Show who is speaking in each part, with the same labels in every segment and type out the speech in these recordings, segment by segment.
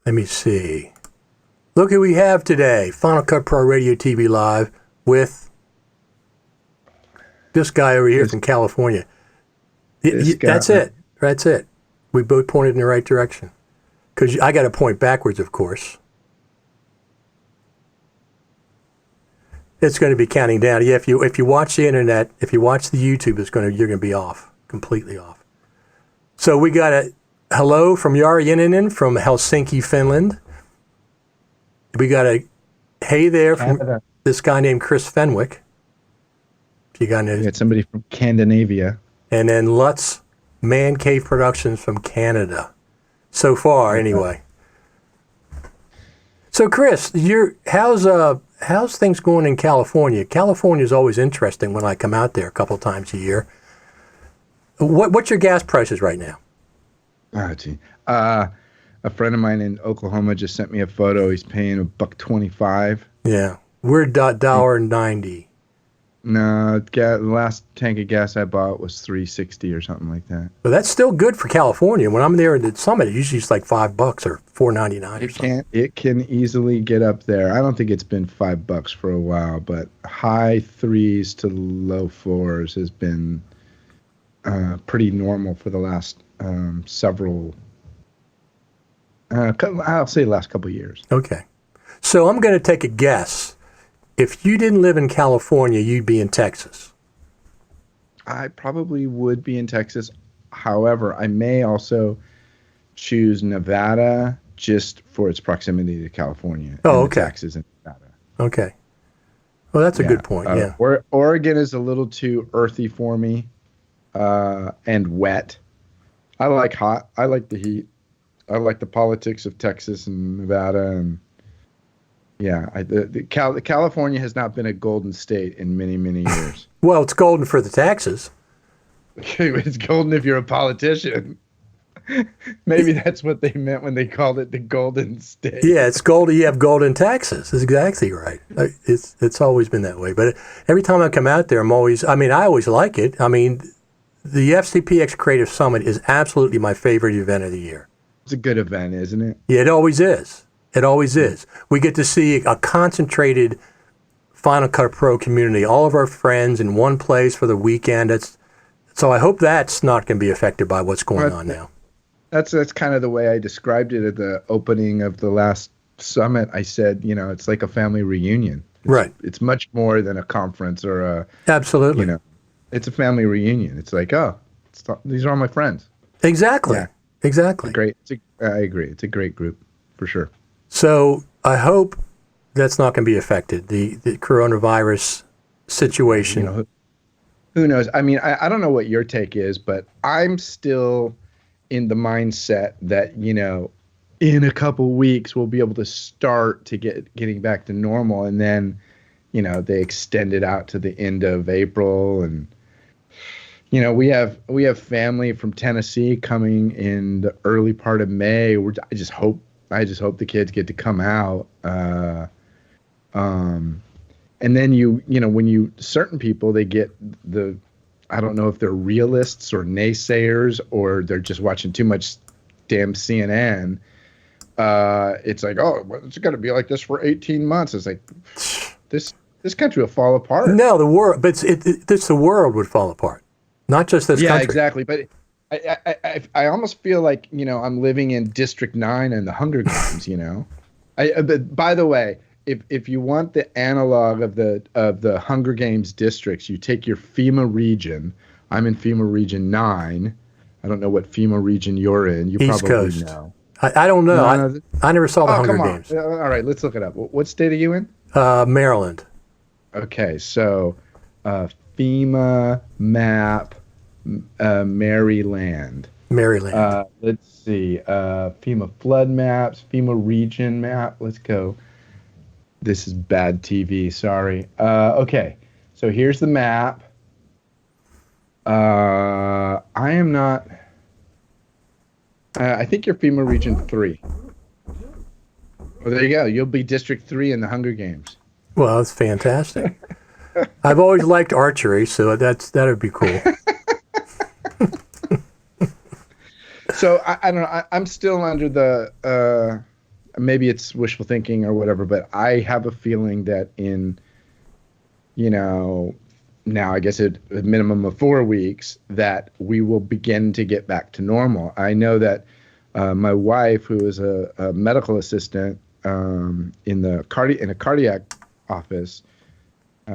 Speaker 1: Let me see. Look who we have today. Final Cut Pro Radio TV Live with this guy over here from California. That's it. That's it. We both pointed in the right direction. Because I got to point backwards, of course. It's going to be counting down. Yeah, if you watch the internet, if you watch the YouTube, you're going to be off, completely off. So we got a hello from Jari Innanen from Helsinki, Finland. We got a hey there from this guy named Chris Fenwick. If you got
Speaker 2: somebody from Scandinavia.
Speaker 1: And then Lutz Man Cave Productions from Canada. So far, anyway. So, Chris, how's things going in California? California is always interesting when I come out there a couple times a year. What's your gas prices right now?
Speaker 2: Oh, gee. A friend of mine in Oklahoma just sent me a photo. He's paying $1.25.
Speaker 1: Yeah, we're $1.90.
Speaker 2: No, the last tank of gas I bought was $3.60 or something like that.
Speaker 1: But that's still good for California. When I'm there at the summit, it usually it's like $5 or $4.99 or something.
Speaker 2: It can easily get up there. I don't think it's been $5 for a while, but high threes to low fours has been pretty normal for the last several. I'll say the last couple of years.
Speaker 1: Okay, so I'm going to take a guess. If you didn't live in California, you'd be in Texas.
Speaker 2: I probably would be in Texas. However, I may also choose Nevada just for its proximity to California.
Speaker 1: Oh, okay.
Speaker 2: Texas and Nevada.
Speaker 1: Okay. Well, that's a good point, yeah.
Speaker 2: Oregon is a little too earthy for me and wet. I like hot. I like the heat. I like the politics of Texas and Nevada and yeah, California has not been a golden state in many, many years.
Speaker 1: Well, it's golden for the taxes.
Speaker 2: It's golden if you're a politician. Maybe that's what they meant when they called it the golden state.
Speaker 1: Yeah, it's golden. You have golden taxes. That's exactly right. It's always been that way. But every time I come out there, I always like it. I mean, the FCPX Creative Summit is absolutely my favorite event of the year.
Speaker 2: It's a good event, isn't it?
Speaker 1: Yeah, it always is. It always is. We get to see a concentrated Final Cut Pro community, all of our friends in one place for the weekend. So I hope that's not going to be affected by what's going on now.
Speaker 2: That's kind of the way I described it at the opening of the last summit. I said, it's like a family reunion.
Speaker 1: Right.
Speaker 2: It's much more than a conference or a...
Speaker 1: Absolutely.
Speaker 2: It's a family reunion. It's like, these are all my friends.
Speaker 1: Exactly. Yeah. Exactly.
Speaker 2: I agree. It's a great group, for sure.
Speaker 1: So I hope that's not going to be affected, the coronavirus situation.
Speaker 2: Who knows? I mean, I don't know what your take is, but I'm still in the mindset that, in a couple weeks we'll be able to start to getting back to normal. And then, they extend it out to the end of April. And, we have family from Tennessee coming in the early part of May. I just hope the kids get to come out. And then when certain people, they get I don't know if they're realists or naysayers or they're just watching too much damn CNN. It's like, it's going to be like this for 18 months. It's like, this country will fall apart.
Speaker 1: No, the world, but the world would fall apart. Not just this country.
Speaker 2: Yeah, exactly. But I almost feel like, I'm living in District 9 and the Hunger Games, But by the way, if you want the analog of the Hunger Games districts, you take your FEMA region. I'm in FEMA region 9. I don't know what FEMA region you're in. You
Speaker 1: East
Speaker 2: probably
Speaker 1: Coast.
Speaker 2: know.
Speaker 1: I don't know. I never saw the Hunger Games.
Speaker 2: All right, let's look it up. What state are you in?
Speaker 1: Maryland.
Speaker 2: Okay, so FEMA map, Maryland. Let's see. FEMA flood maps, FEMA region map. Let's go. This is bad TV. Sorry. Okay, so here's the map. I am not. I think you're FEMA region 3. Well, there you go. You'll be District 3 in the Hunger Games.
Speaker 1: Well, that's fantastic. I've always liked archery, so that would be cool.
Speaker 2: So I don't know. I'm still under the maybe it's wishful thinking or whatever, but I have a feeling that in, now I guess a minimum of 4 weeks, that we will begin to get back to normal. I know that my wife, who is a medical assistant in a cardiac office,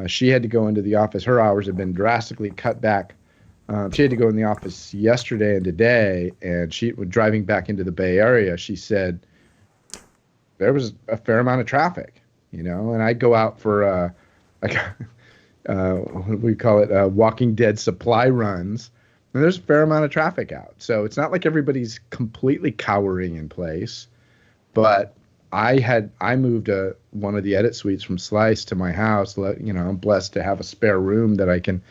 Speaker 2: she had to go into the office. Her hours have been drastically cut back. She had to go in the office yesterday and today, and she was driving back into the Bay Area. She said there was a fair amount of traffic, and I go out for we call it Walking Dead supply runs, and there's a fair amount of traffic out. So it's not like everybody's completely cowering in place, but I moved one of the edit suites from Slice to my house. I'm blessed to have a spare room that I can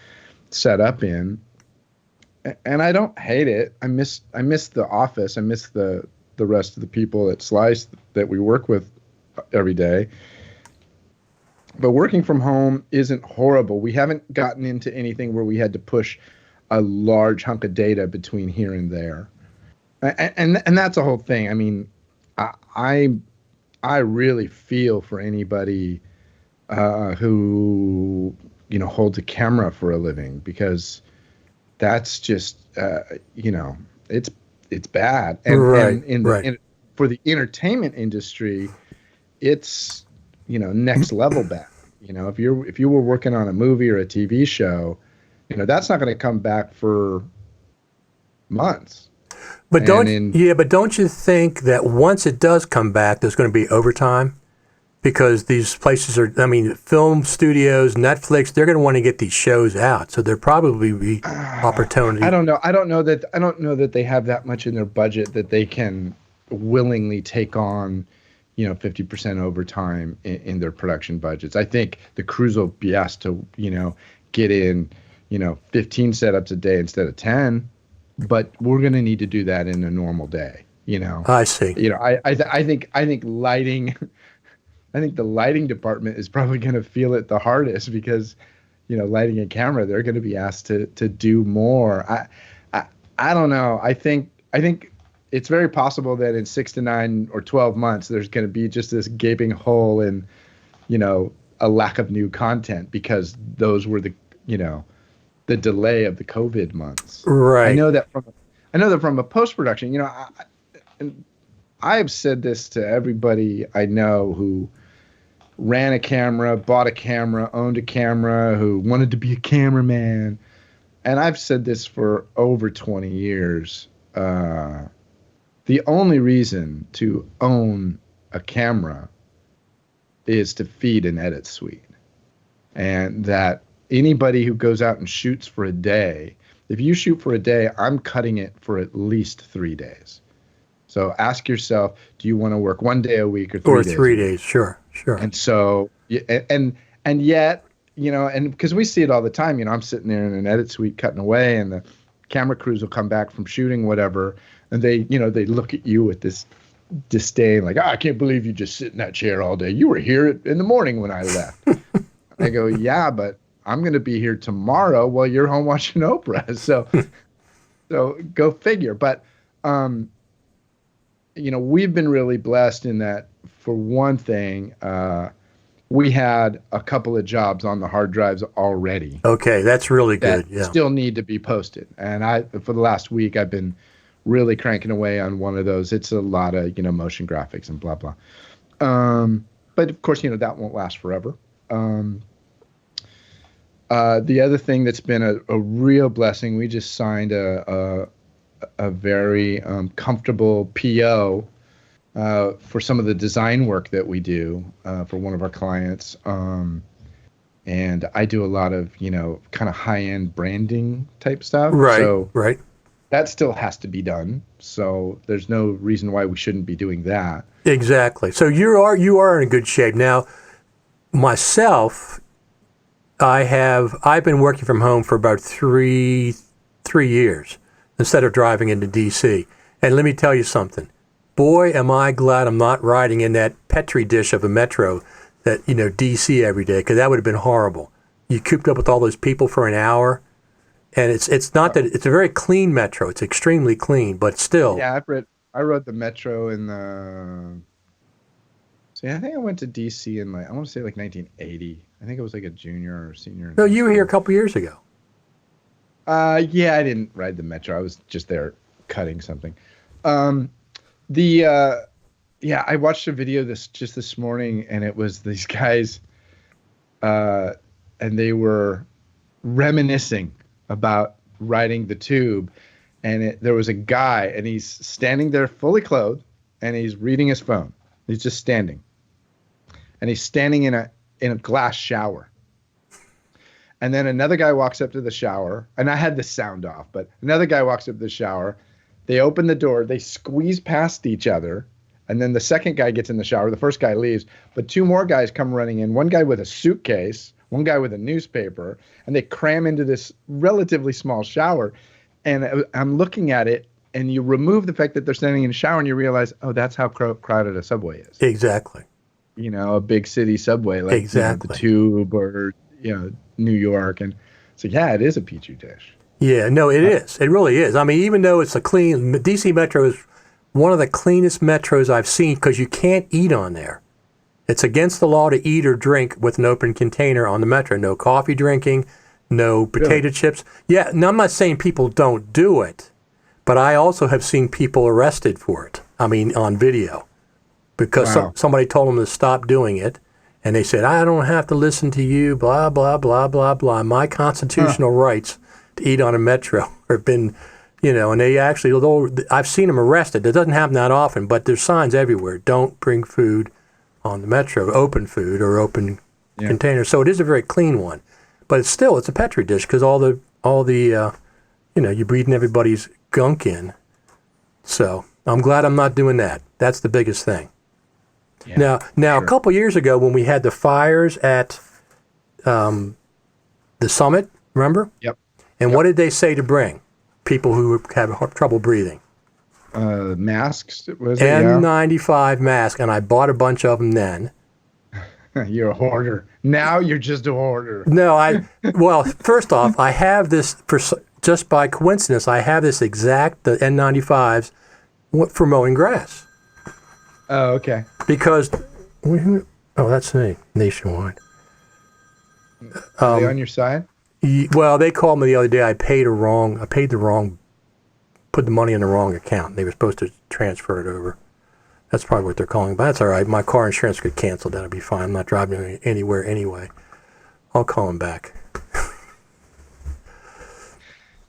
Speaker 2: set up in, and I don't hate it. I miss the office. I miss the rest of the people at Slice that we work with every day. But working from home isn't horrible. We haven't gotten into anything where we had to push a large hunk of data between here and there, and that's a whole thing. I mean, I really feel for anybody who holds a camera for a living, because that's just it's bad. And for the entertainment industry, it's next level bad. If you were working on a movie or a TV show, that's not going to come back for months.
Speaker 1: But don't you think that once it does come back, there's going to be overtime? Because these places film studios, Netflix, they're going to want to get these shows out. So there'll probably be opportunity.
Speaker 2: I don't know that they have that much in their budget that they can willingly take on 50% overtime in their production budgets. I think the crews will be asked to, get in, 15 setups a day instead of 10, but we're going to need to do that in a normal day,
Speaker 1: I see.
Speaker 2: I think lighting, I think the lighting department is probably going to feel it the hardest, because, lighting and camera, they're going to be asked to do more. I don't know. I think it's very possible that in 6 to 9 or 12 months, there's going to be just this gaping hole in, a lack of new content, because those were the delay of the COVID months.
Speaker 1: Right.
Speaker 2: I know that from a post-production, I have said this to everybody I know who ran a camera, bought a camera, owned a camera, who wanted to be a cameraman. And I've said this for over 20 years. The only reason to own a camera is to feed an edit suite. And that anybody who goes out and shoots for a day, if you shoot for a day, I'm cutting it for at least 3 days. So ask yourself, do you want to work 1 day a week or 3 days?
Speaker 1: Or 3 days, sure. And
Speaker 2: so, and yet, and because we see it all the time, I'm sitting there in an edit suite cutting away, and the camera crews will come back from shooting whatever, and they look at you with this disdain, like, I can't believe you just sit in that chair all day. You were here in the morning when I left. I go, yeah, but I'm going to be here tomorrow while you're home watching Oprah. So go figure. But, we've been really blessed in that, for one thing, we had a couple of jobs on the hard drives already.
Speaker 1: Okay, that's really good.
Speaker 2: That still need to be posted. And for the last week, I've been really cranking away on one of those. It's a lot of, motion graphics and blah, blah. But of course, that won't last forever. The other thing that's been a real blessing, we just signed a very comfortable PO for some of the design work that we do for one of our clients. And I do a lot of, kind of high-end branding type stuff.
Speaker 1: Right,
Speaker 2: so
Speaker 1: right.
Speaker 2: That still has to be done. So there's no reason why we shouldn't be doing that.
Speaker 1: Exactly. So you are in good shape. Now, myself, I've been working from home for about three years instead of driving into DC. And let me tell you something. Boy, am I glad I'm not riding in that Petri dish of a metro that, DC every day, because that would have been horrible. You cooped up with all those people for an hour, and it's not that it's a very clean metro. It's extremely clean, but still.
Speaker 2: Yeah, I rode the metro in the So yeah, I think I went to DC in I want to say 1980. I think it was like a junior or senior.
Speaker 1: No, you were here a couple years ago.
Speaker 2: Yeah, I didn't ride the metro. I was just there cutting something. Yeah, I watched a video this morning, and it was these guys, and they were reminiscing about riding the tube, and there was a guy, and he's standing there fully clothed, and he's reading his phone. He's just standing, and he's standing in a glass shower. And then another guy walks up to the shower, and I had the sound off, but another guy walks up to the shower. They open the door, they squeeze past each other, and then the second guy gets in the shower. The first guy leaves, but two more guys come running in, one guy with a suitcase, one guy with a newspaper, and they cram into this relatively small shower. And I'm looking at it, and you remove the fact that they're standing in a shower, and you realize, oh, that's how crowded a subway is.
Speaker 1: Exactly.
Speaker 2: A big city subway like
Speaker 1: exactly.
Speaker 2: The Tube or New York, and so yeah, it is a petri dish.
Speaker 1: Yeah, no, it is. It really is. I mean, even though it's a clean, DC Metro is one of the cleanest metros I've seen because you can't eat on there. It's against the law to eat or drink with an open container on the metro. No coffee drinking, no potato chips. Yeah, now I'm not saying people don't do it, but I also have seen people arrested for it. I mean, on video, because somebody told them to stop doing it. And they said, I don't have to listen to you, blah, blah, blah, blah, blah. My constitutional rights to eat on a metro have been, and they actually, although I've seen them arrested. It doesn't happen that often, but there's signs everywhere. Don't bring food on the metro, open food or open containers. So it is a very clean one. But it's a Petri dish because all the you're breathing everybody's gunk in. So I'm glad I'm not doing that. That's the biggest thing. Yeah, now sure. A couple years ago when we had the fires at the summit, remember?
Speaker 2: Yep.
Speaker 1: And what did they say to bring? People who have trouble breathing.
Speaker 2: Masks, was it?
Speaker 1: N95 masks, and I bought a bunch of them then.
Speaker 2: You're a hoarder. Now you're just a hoarder.
Speaker 1: No, well, first off, I have this, just by coincidence, I have this exact, the N95s for mowing grass.
Speaker 2: Oh, okay.
Speaker 1: Because, that's me, Nationwide.
Speaker 2: Are they on your side?
Speaker 1: Well, they called me the other day. I put the money in the wrong account. They were supposed to transfer it over. That's probably what they're calling. But that's all right. My car insurance could cancel. That'll be fine. I'm not driving anywhere anyway. I'll call them back.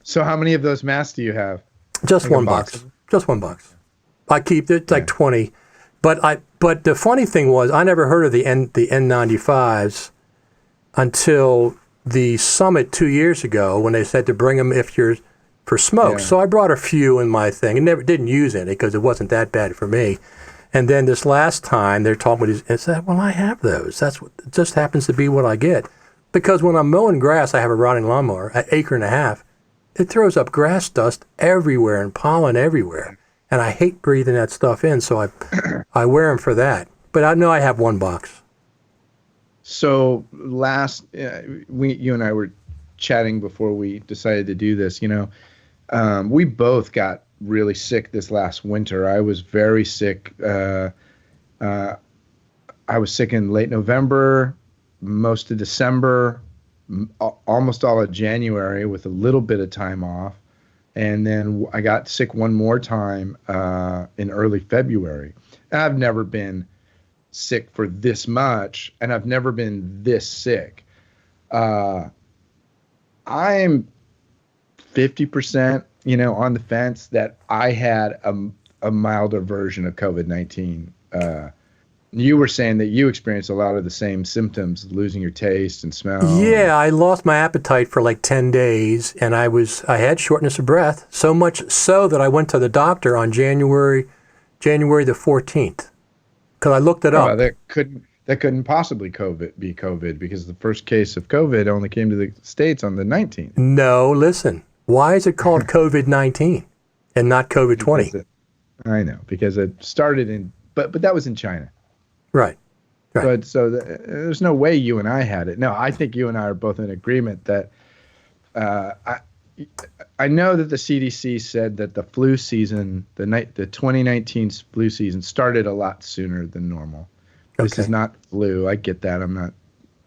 Speaker 2: So how many of those masks do you have?
Speaker 1: Just one box. Just one box. I keep it like 20. But the funny thing was, I never heard of the N95s until the summit 2 years ago when they said to bring them if you're for smoke. Yeah. So I brought a few in my thing and didn't use any because it wasn't that bad for me. And then this last time they're talking with these, I said, well, I have those. That's what it just happens to be what I get. Because when I'm mowing grass, I have a riding lawnmower, an acre and a half. It throws up grass dust everywhere and pollen everywhere. And I hate breathing that stuff in, so I wear them for that. But I know I have one box.
Speaker 2: So you and I were chatting before we decided to do this. We both got really sick this last winter. I was very sick. I was sick in late November, most of December, almost all of January with a little bit of time off. And then I got sick one more time in early February. I've never been sick for this much, and I've never been this sick. I'm 50%, on the fence that I had a milder version of COVID-19. You were saying that you experienced a lot of the same symptoms, losing your taste and smell.
Speaker 1: Yeah, I lost my appetite for like 10 days, and I had shortness of breath, so much so that I went to the doctor on January the 14th, because I looked it up.
Speaker 2: That couldn't possibly be COVID, because the first case of COVID only came to the States on the 19th.
Speaker 1: No, listen. Why is it called COVID-19 and not COVID-20?
Speaker 2: I know, because it started but that was in China.
Speaker 1: Right.
Speaker 2: But there's no way you and I had it. No, I think you and I are both in agreement that I know that the CDC said that the flu season, the 2019 flu season started a lot sooner than normal. This
Speaker 1: Okay.
Speaker 2: is not flu. I get that. I'm not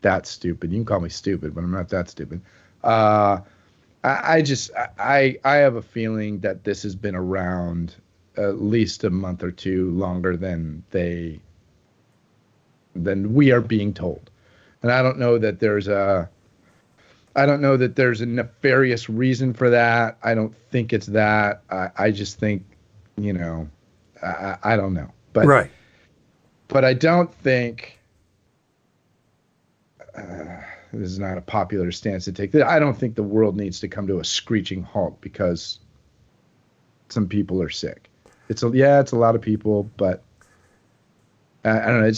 Speaker 2: that stupid. You can call me stupid, but I'm not that stupid. I have a feeling that this has been around at least a month or two longer than we are being told. And I don't know that there's a nefarious reason for that. I don't think it's that. I just think, I don't know. But
Speaker 1: Right.
Speaker 2: But I don't think this is not a popular stance to take. I don't think the world needs to come to a screeching halt because some people are sick. It's a lot of people, but I don't know.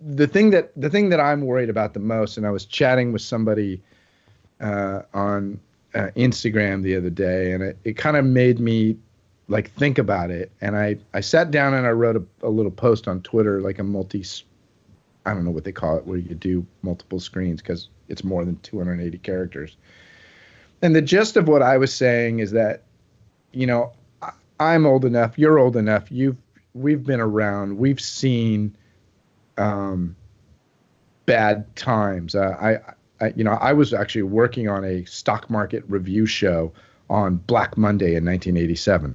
Speaker 2: The thing that I'm worried about the most, and I was chatting with somebody on Instagram the other day, and it kind of made me like think about it. And I sat down and I wrote a little post on Twitter, like I don't know what they call it, where you do multiple screens because it's more than 280 characters. And the gist of what I was saying is that, I'm old enough, you're old enough, we've been around, we've seen bad times. I was actually working on a stock market review show on Black Monday in 1987.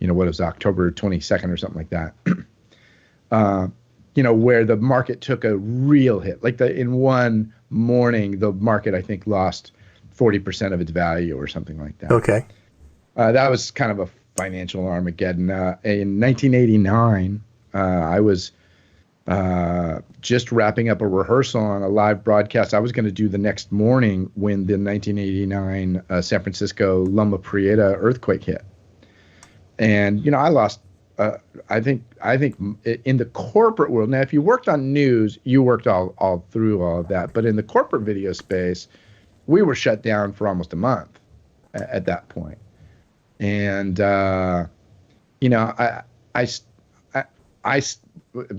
Speaker 2: What was October 22nd or something like that. Where the market took a real hit. Like in one morning, the market, I think, lost 40% of its value or something like that.
Speaker 1: Okay.
Speaker 2: That was kind of a financial Armageddon. In 1989, I was just wrapping up a rehearsal on a live broadcast I was going to do the next morning when the 1989 San Francisco Loma Prieta earthquake hit. And, I lost, I think in the corporate world, now if you worked on news, you worked all through all of that. But in the corporate video space, we were shut down for almost a month at that point. And, I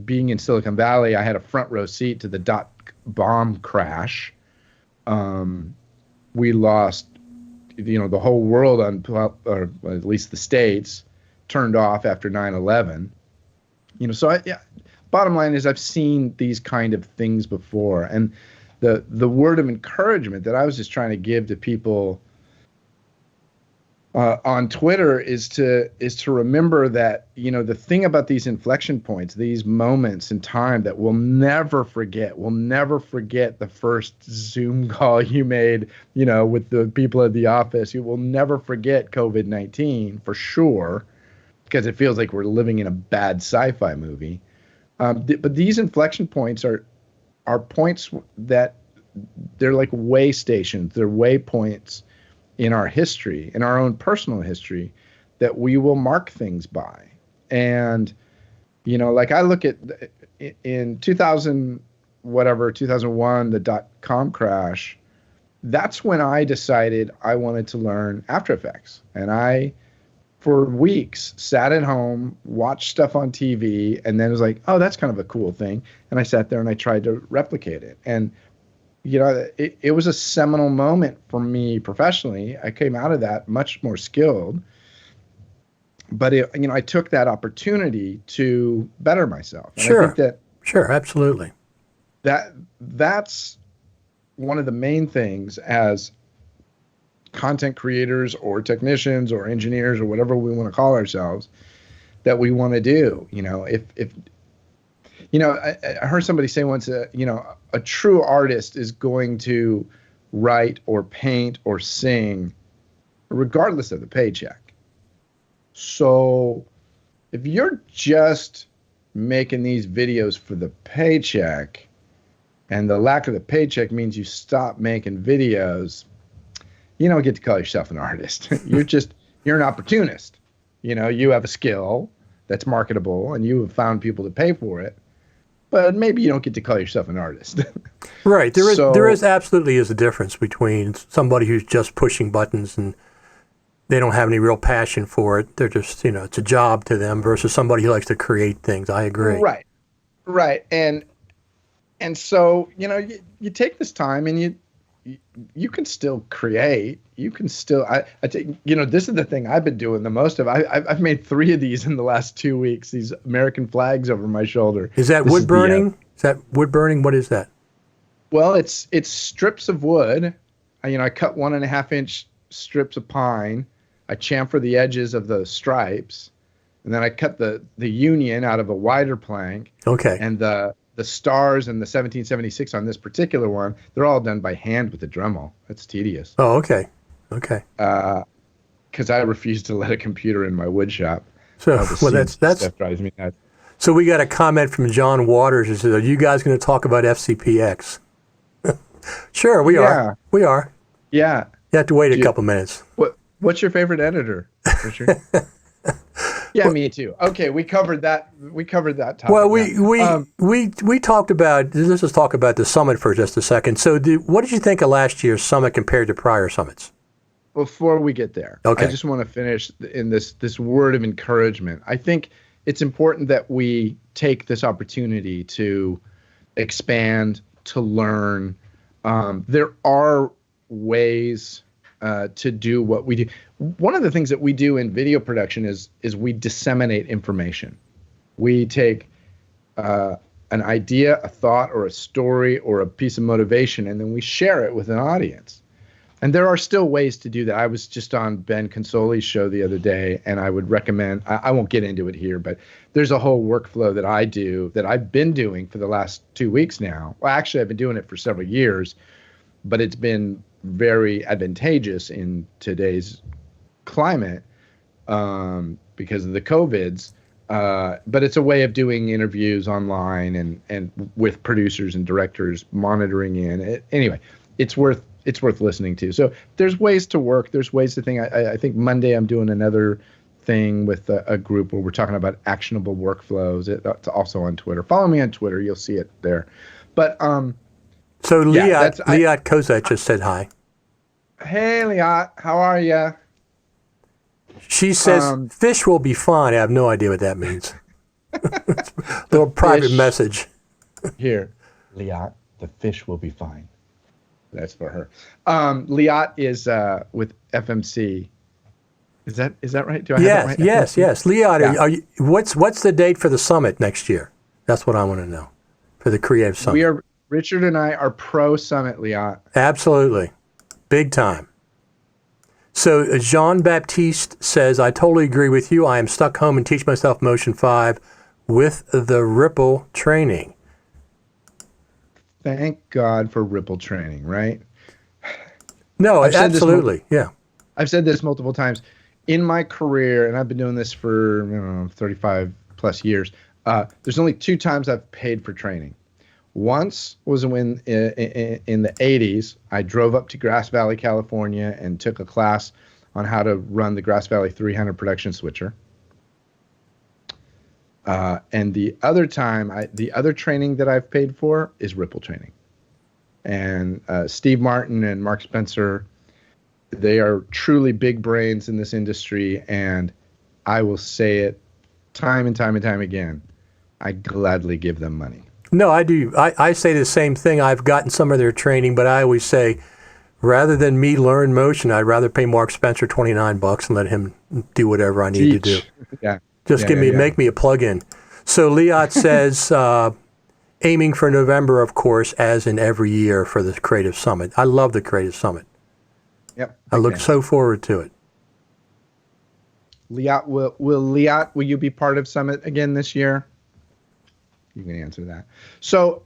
Speaker 2: being in Silicon Valley, I had a front row seat to the dot-bomb crash. We lost, the whole world or at least the States turned off after 9/11. Bottom line is I've seen these kind of things before. And the word of encouragement that I was just trying to give to people on Twitter is to remember that, the thing about these inflection points, these moments in time that we'll never forget. We'll never forget the first Zoom call you made, with the people at the office. You will never forget COVID-19 for sure, because it feels like we're living in a bad sci-fi movie. But these inflection points are points that they're like way stations. They're way points in our history, in our own personal history, that we will mark things by. And, like I look at in 2001, the dot-com crash, that's when I decided I wanted to learn After Effects. And I, for weeks, sat at home, watched stuff on TV, and then was like, oh, that's kind of a cool thing. And I sat there and I tried to replicate it. And it was a seminal moment for me professionally. I came out of that much more skilled, but I took that opportunity to better myself. And
Speaker 1: Sure.
Speaker 2: I think
Speaker 1: Sure, absolutely.
Speaker 2: That's one of the main things as content creators or technicians or engineers or whatever we want to call ourselves that we want to do. I heard somebody say once, a true artist is going to write or paint or sing regardless of the paycheck. So if you're just making these videos for the paycheck and the lack of the paycheck means you stop making videos, you don't get to call yourself an artist. You're an opportunist. You have a skill that's marketable and you have found people to pay for it. But maybe you don't get to call yourself an artist.
Speaker 1: Right. There is absolutely a difference between somebody who's just pushing buttons and they don't have any real passion for it. They're just, it's a job to them versus somebody who likes to create things. I agree.
Speaker 2: Right. And so, you take this time and you can still create. You can still, this is the thing I've been doing the most of. I've made 3 of these in the last 2 weeks, these American flags over my shoulder.
Speaker 1: Is that wood burning? Is that wood burning? What is that?
Speaker 2: Well, it's strips of wood. I cut 1.5-inch strips of pine. I chamfer the edges of the stripes, and then I cut the union out of a wider plank.
Speaker 1: Okay.
Speaker 2: And the stars and the 1776 on this particular one, they're all done by hand with a Dremel. That's tedious.
Speaker 1: Oh, okay. Okay.
Speaker 2: Because I refuse to let a computer in my wood shop.
Speaker 1: So, that's
Speaker 2: stuff drives me nuts.
Speaker 1: So we got a comment from John Waters who says, "Are you guys going to talk about FCPX?" Sure, we are. We are.
Speaker 2: Yeah.
Speaker 1: You have to wait a couple minutes.
Speaker 2: What's your favorite editor, Richard? Yeah, me too. Okay, we covered that. We covered that topic.
Speaker 1: Well, we talked about. Let's just talk about the summit for just a second. So, what did you think of last year's summit compared to prior summits?
Speaker 2: Before we get there,
Speaker 1: okay.
Speaker 2: I just want to finish in this word of encouragement. I think it's important that we take this opportunity to expand, to learn. There are ways to do what we do. One of the things that we do in video production is we disseminate information. We take an idea, a thought, or a story, or a piece of motivation, and then we share it with an audience. And there are still ways to do that. I was just on Ben Consoli's show the other day, and I would recommend, I won't get into it here, but there's a whole workflow that I do that I've been doing for the last 2 weeks now. Well, actually, I've been doing it for several years, but it's been very advantageous in today's climate because of the COVIDs. But it's a way of doing interviews online and with producers and directors monitoring in. Anyway, it's worth listening to. So there's ways to work. There's ways to think. I think Monday I'm doing another thing with a group where we're talking about actionable workflows. It's also on Twitter. Follow me on Twitter. You'll see it there. But
Speaker 1: so Liat Kozak just said hi.
Speaker 2: Hey, Liat. How are you?
Speaker 1: She says fish will be fine. I have no idea what that means. Little private message.
Speaker 2: Here, Liat, the fish will be fine. That's for her. Liat is with FMC. Is that right? Do I have it right?
Speaker 1: Yes. Liat, yeah. Are you, what's the date for the summit next year? That's what I want to know. For the Creative Summit.
Speaker 2: Richard and I are pro summit, Liat.
Speaker 1: Absolutely. Big time. So Jean-Baptiste says, I totally agree with you. I am stuck home and teach myself Motion 5 with the Ripple training.
Speaker 2: Thank God for Ripple training, right?
Speaker 1: No, absolutely. Yeah.
Speaker 2: I've said this multiple times. In my career, and I've been doing this for 35 plus years, there's only 2 times I've paid for training. Once was when in the 80s, I drove up to Grass Valley, California, and took a class on how to run the Grass Valley 300 production switcher. And the other time, the other training that I've paid for is Ripple training. And Steve Martin and Mark Spencer, they are truly big brains in this industry, and I will say it time and time and time again. I gladly give them money.
Speaker 1: No, I do. I say the same thing. I've gotten some of their training, but I always say, rather than me learn motion, I'd rather pay Mark Spencer $29 and let him do whatever I need to do.
Speaker 2: Yeah.
Speaker 1: Just make me a plug-in. So Liat says, aiming for November, of course, as in every year for the Creative Summit. I love the Creative Summit.
Speaker 2: Yep.
Speaker 1: I look so forward to it.
Speaker 2: Liat, will you be part of Summit again this year? You can answer that. So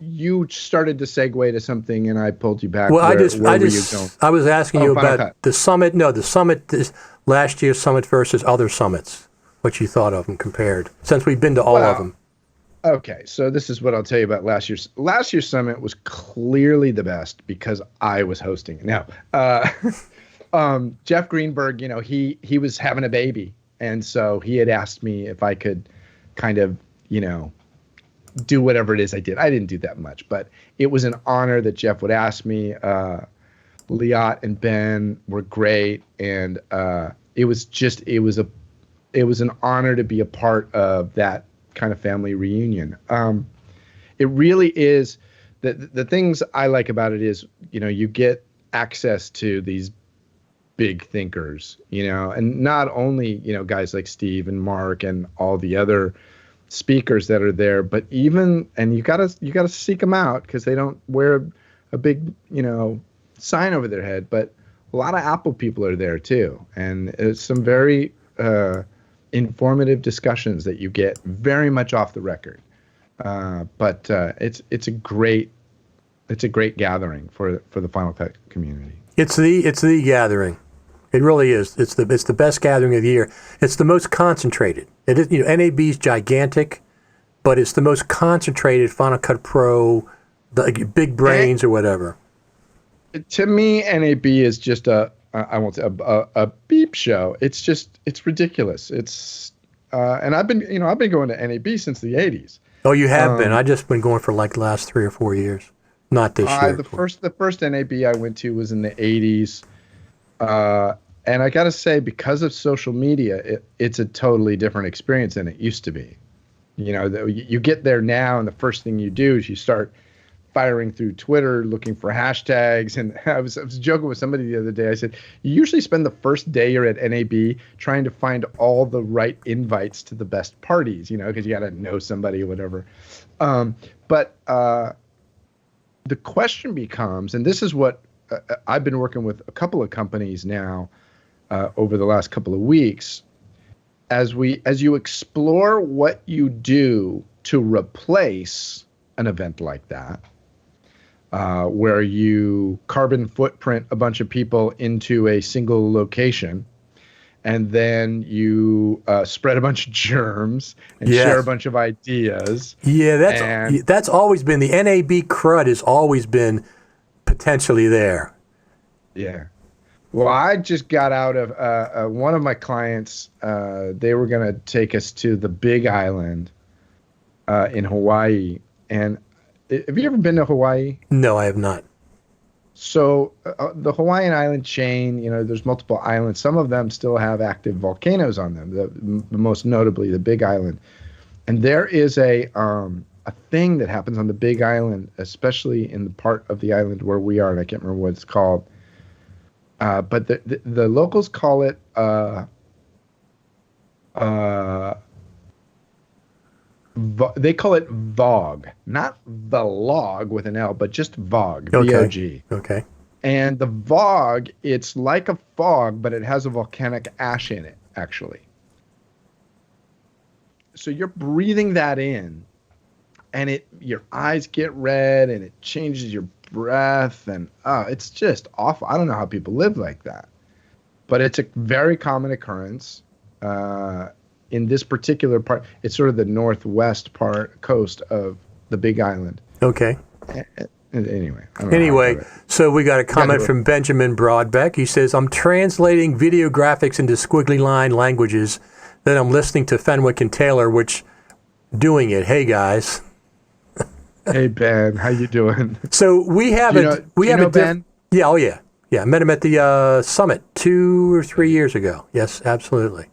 Speaker 2: you started to segue to something, and I pulled you back.
Speaker 1: Well,
Speaker 2: where were you going?
Speaker 1: I was asking you about the summit. No, the summit is last year's summit versus other summits. What you thought of them compared, since we've been to all of them.
Speaker 2: Okay, so this is what I'll tell you about last year's. Last year's summit was clearly the best because I was hosting it. Now, Jeff Greenberg, he was having a baby, and so he had asked me if I could kind of, do whatever it is I did. I didn't do that much, but it was an honor that Jeff would ask me. Liat and Ben were great, and it was an honor to be a part of that kind of family reunion. It really is the things I like about it is, you get access to these big thinkers, and not only, guys like Steve and Mark and all the other speakers that are there, but even, and you gotta seek them out because they don't wear a big, sign over their head, but a lot of Apple people are there too. And it's some very informative discussions that you get very much off the record. But it's a great gathering for the Final Cut community.
Speaker 1: It's the gathering. It really is. It's the best gathering of the year. It's the most concentrated. It is, NAB's gigantic, but it's the most concentrated Final Cut Pro, the big brains or whatever.
Speaker 2: To me, NAB is just a beep show. It's ridiculous. And I've been going to NAB since the 80s.
Speaker 1: Oh, you have been. I just been going for like the last 3 or 4 years. Not this year.
Speaker 2: The first NAB I went to was in the 80s. And I got to say, because of social media, it's a totally different experience than it used to be. You get there now, and the first thing you do is you start firing through Twitter looking for hashtags. And I was joking with somebody the other day. I said, you usually spend the first day you're at NAB trying to find all the right invites to the best parties, because you got to know somebody or whatever. But the question becomes, and this is what I've been working with a couple of companies now over the last couple of weeks, as you explore what you do to replace an event like that, where you carbon footprint a bunch of people into a single location, and then you spread a bunch of germs and share a bunch of ideas.
Speaker 1: Yeah, that's always been, the NAB crud has always been potentially there.
Speaker 2: Yeah. Well, I just got out of one of my clients. They were going to take us to the Big Island in Hawaii. And have you ever been to Hawaii?
Speaker 1: No, I have not.
Speaker 2: So the Hawaiian island chain, there's multiple islands. Some of them still have active volcanoes on them, most notably the Big Island. And there is a thing that happens on the Big Island, especially in the part of the island where we are, and I can't remember what it's called. But the locals call it they call it VOG, not the log with an L, but just VOG,
Speaker 1: okay.
Speaker 2: V-O-G.
Speaker 1: Okay.
Speaker 2: And the VOG, it's like a fog, but it has a volcanic ash in it, actually. So you're breathing that in, and your eyes get red, and it changes your breath, and it's just awful. I don't know how people live like that, but it's a very common occurrence. In this particular part, it's sort of the northwest coast of the Big Island.
Speaker 1: Okay.
Speaker 2: Anyway,
Speaker 1: so we got a comment from Benjamin Broadbeck. He says, I'm translating video graphics into squiggly line languages. Then I'm listening to Fenwick and Taylor, doing it. Hey, guys.
Speaker 2: Hey, Ben. How you doing?
Speaker 1: So we have Ben? Yeah, oh, yeah. Yeah, I met him at the summit 2 or 3 years ago. Yes, absolutely.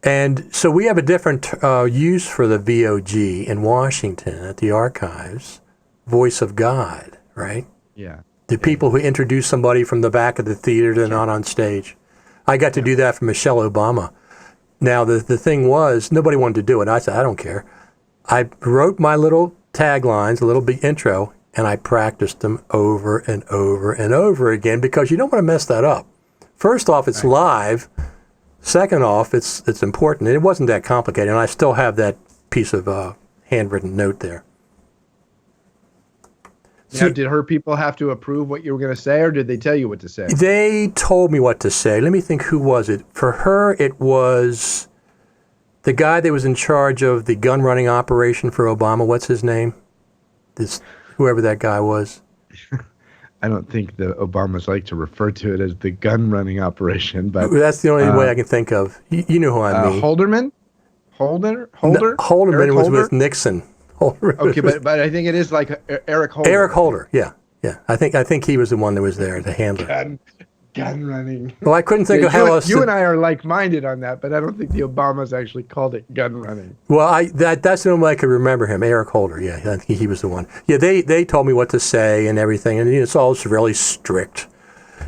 Speaker 1: And so we have a different use for the VOG in Washington at the archives, Voice of God, right?
Speaker 2: Yeah.
Speaker 1: The people who introduce somebody from the back of the theater to not on stage. I got to do that for Michelle Obama. Now, the thing was, nobody wanted to do it. I said, I don't care. I wrote my little taglines, a little big intro, and I practiced them over and over and over again because you don't want to mess that up. First off, it's live. Second off, it's important. It wasn't that complicated, and I still have that piece of handwritten note there.
Speaker 2: Now, did her people have to approve what you were going to say, or did they tell you what to say?
Speaker 1: They told me what to say. Let me think, who was it? For her, it was the guy that was in charge of the gun running operation for Obama. What's his name? Whoever that guy was.
Speaker 2: I don't think the Obamas like to refer to it as the gun running operation, but
Speaker 1: that's the only way I can think of. You know who I mean.
Speaker 2: Holderman? Holder?
Speaker 1: No, Holderman was with Nixon.
Speaker 2: Okay, but I think it is like Eric Holder.
Speaker 1: Eric Holder, yeah. I think he was the one that was there, the handler.
Speaker 2: Gun running.
Speaker 1: Well, I couldn't think of how else.
Speaker 2: You and I are like-minded on that, but I don't think the Obamas actually called it gun running.
Speaker 1: Well, that's the only way I could remember him. Eric Holder. Yeah, I think he was the one. Yeah, they told me what to say and everything, and it's all really strict.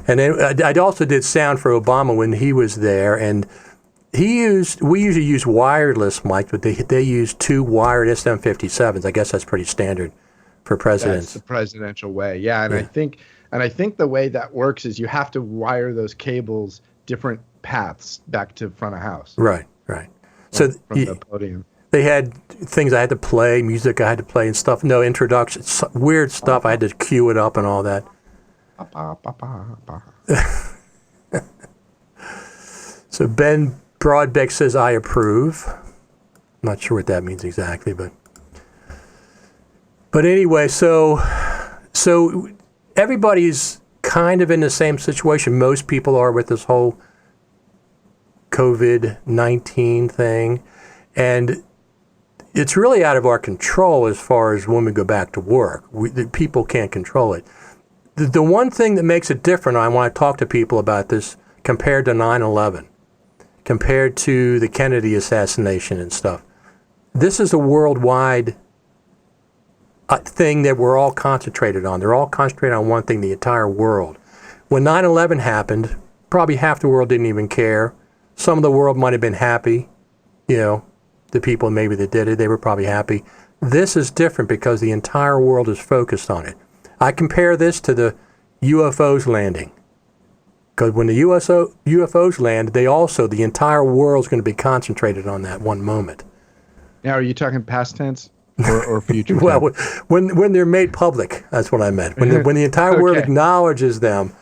Speaker 1: And then I also did sound for Obama when he was there, and we usually use wireless mics, but they use 2 wired SM57s. I guess that's pretty standard for presidents.
Speaker 2: That's the presidential way. Yeah, and I think the way that works is you have to wire those cables different paths back to front of house.
Speaker 1: Right. So
Speaker 2: from the podium.
Speaker 1: They had things I had to play, music I had to play and stuff. No introduction, weird stuff. I had to cue it up and all that. So Ben Broadbeck says, I approve. I'm not sure what that means exactly, but anyway, so everybody's kind of in the same situation. Most people are with this whole COVID-19 thing, and it's really out of our control as far as when we go back to work. The people can't control it. The one thing that makes it different, I want to talk to people about this, compared to 9/11, compared to the Kennedy assassination and stuff. This is a worldwide thing that we're all concentrated on. They're all concentrated on one thing, the entire world. When 9/11 happened, probably half the world didn't even care. Some of the world might have been happy, the people maybe that did it, they were probably happy. This is different because the entire world is focused on it. I compare this to the UFOs landing. Because when the UFOs land, the entire world's going to be concentrated on that one moment.
Speaker 2: Now, are you talking past tense or future tense?
Speaker 1: Well, when they're made public, that's what I meant. When the entire world acknowledges them,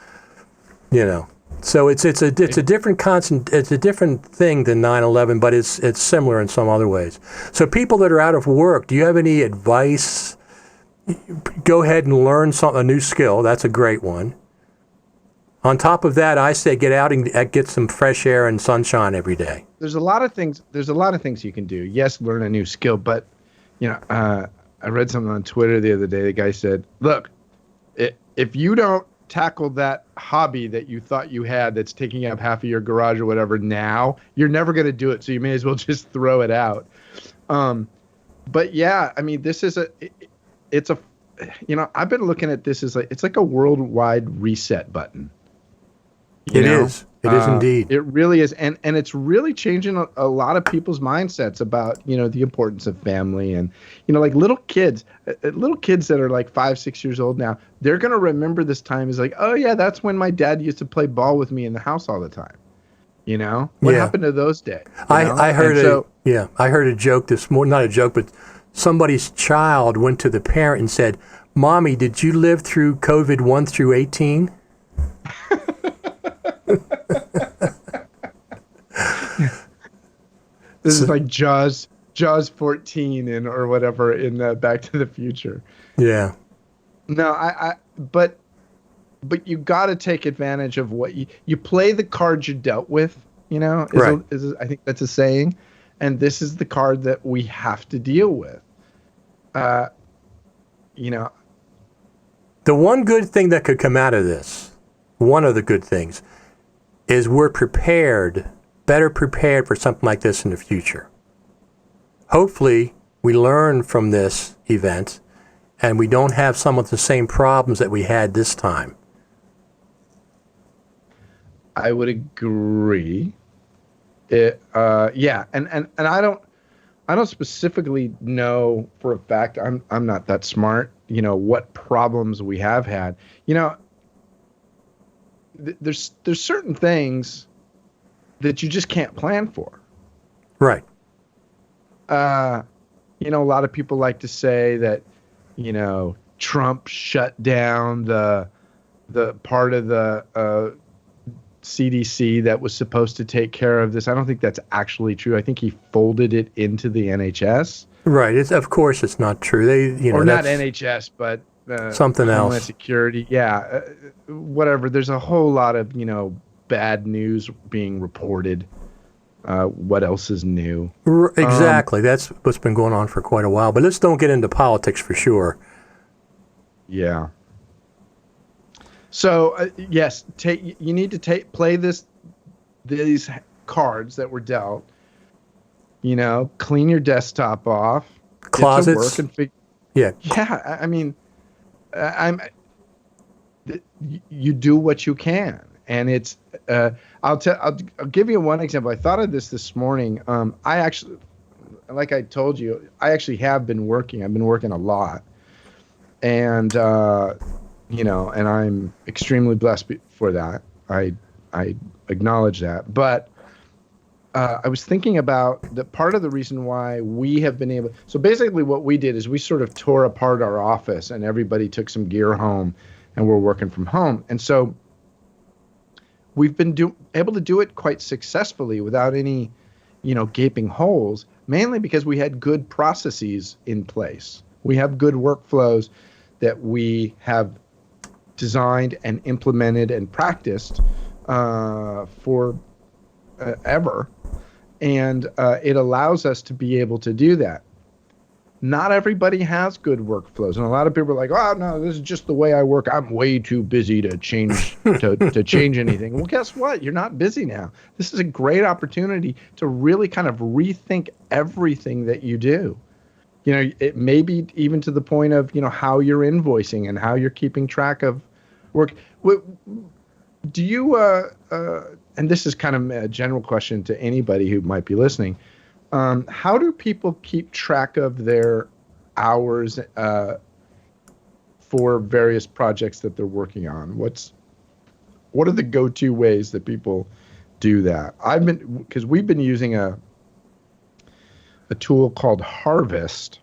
Speaker 1: So it's a different thing than 9/11, but it's similar in some other ways. So people that are out of work, do you have any advice? Go ahead and learn a new skill. That's a great one. On top of that, I say get out and get some fresh air and sunshine every day.
Speaker 2: There's a lot of things you can do. Yes, learn a new skill, but I read something on Twitter the other day. The guy said, "Look, if you don't tackle that hobby that you thought you had that's taking up half of your garage or whatever now, you're never going to do it. So you may as well just throw it out." But yeah, I mean, I've been looking at this as it's like a worldwide reset button.
Speaker 1: It is indeed.
Speaker 2: It really is. And it's really changing a lot of people's mindsets about, the importance of family and, like little kids that are like 5-6 years old now, they're going to remember this time as like, oh yeah, that's when my dad used to play ball with me in the house all the time. What happened to those days?
Speaker 1: I heard a joke this morning, not a joke, but somebody's child went to the parent and said, "Mommy, did you live through COVID 1 through 18?
Speaker 2: This is like Jaws 14 or whatever in Back to the Future.
Speaker 1: Yeah.
Speaker 2: No, but you got to take advantage of what you play the cards you're dealt with.
Speaker 1: Right.
Speaker 2: I think that's a saying, and this is the card that we have to deal with.
Speaker 1: The one good thing that could come out of this, one of the good things, is we're better prepared for something like this in the future. Hopefully, we learn from this event, and we don't have some of the same problems that we had this time.
Speaker 2: I would agree. And I don't specifically know for a fact. I'm not that smart. What problems we have had. There's certain things that you just can't plan for.
Speaker 1: Right.
Speaker 2: A lot of people like to say that, Trump shut down the part of the CDC that was supposed to take care of this. I don't think that's actually true. I think he folded it into the NHS.
Speaker 1: Right. Of course, it's not true.
Speaker 2: Or not NHS, but
Speaker 1: something else.
Speaker 2: Homeland Security. Yeah. Whatever. There's a whole lot of bad news being reported. What else is new?
Speaker 1: Exactly. That's what's been going on for quite a while. But let's don't get into politics for sure.
Speaker 2: Yeah. So yes, you need to play these cards that were dealt. Clean your desktop off, get to work
Speaker 1: Closets.
Speaker 2: and figure.
Speaker 1: Yeah.
Speaker 2: Yeah, I mean, you do what you can, and it's. I'll give you one example. I thought of this morning. I actually, like I told you, I actually have been working. I've been working a lot, and and I'm extremely blessed for that. I acknowledge that, but. I was thinking about that part of the reason why we have been able. So basically, what we did is we sort of tore apart our office, and everybody took some gear home, and we're working from home. And so we've been able to do it quite successfully without any, gaping holes. Mainly because we had good processes in place. We have good workflows that we have designed and implemented and practiced for ever. And it allows us to be able to do that. Not everybody has good workflows, and a lot of people are like, "Oh no, this is just the way I work. I'm way too busy to change to change anything." Well, guess what? You're not busy now. This is a great opportunity to really kind of rethink everything that you do. It may be even to the point of how you're invoicing and how you're keeping track of work. Do you? And this is kind of a general question to anybody who might be listening. How do people keep track of their hours for various projects that they're working on? What are the go-to ways that people do that? Because we've been using a tool called Harvest.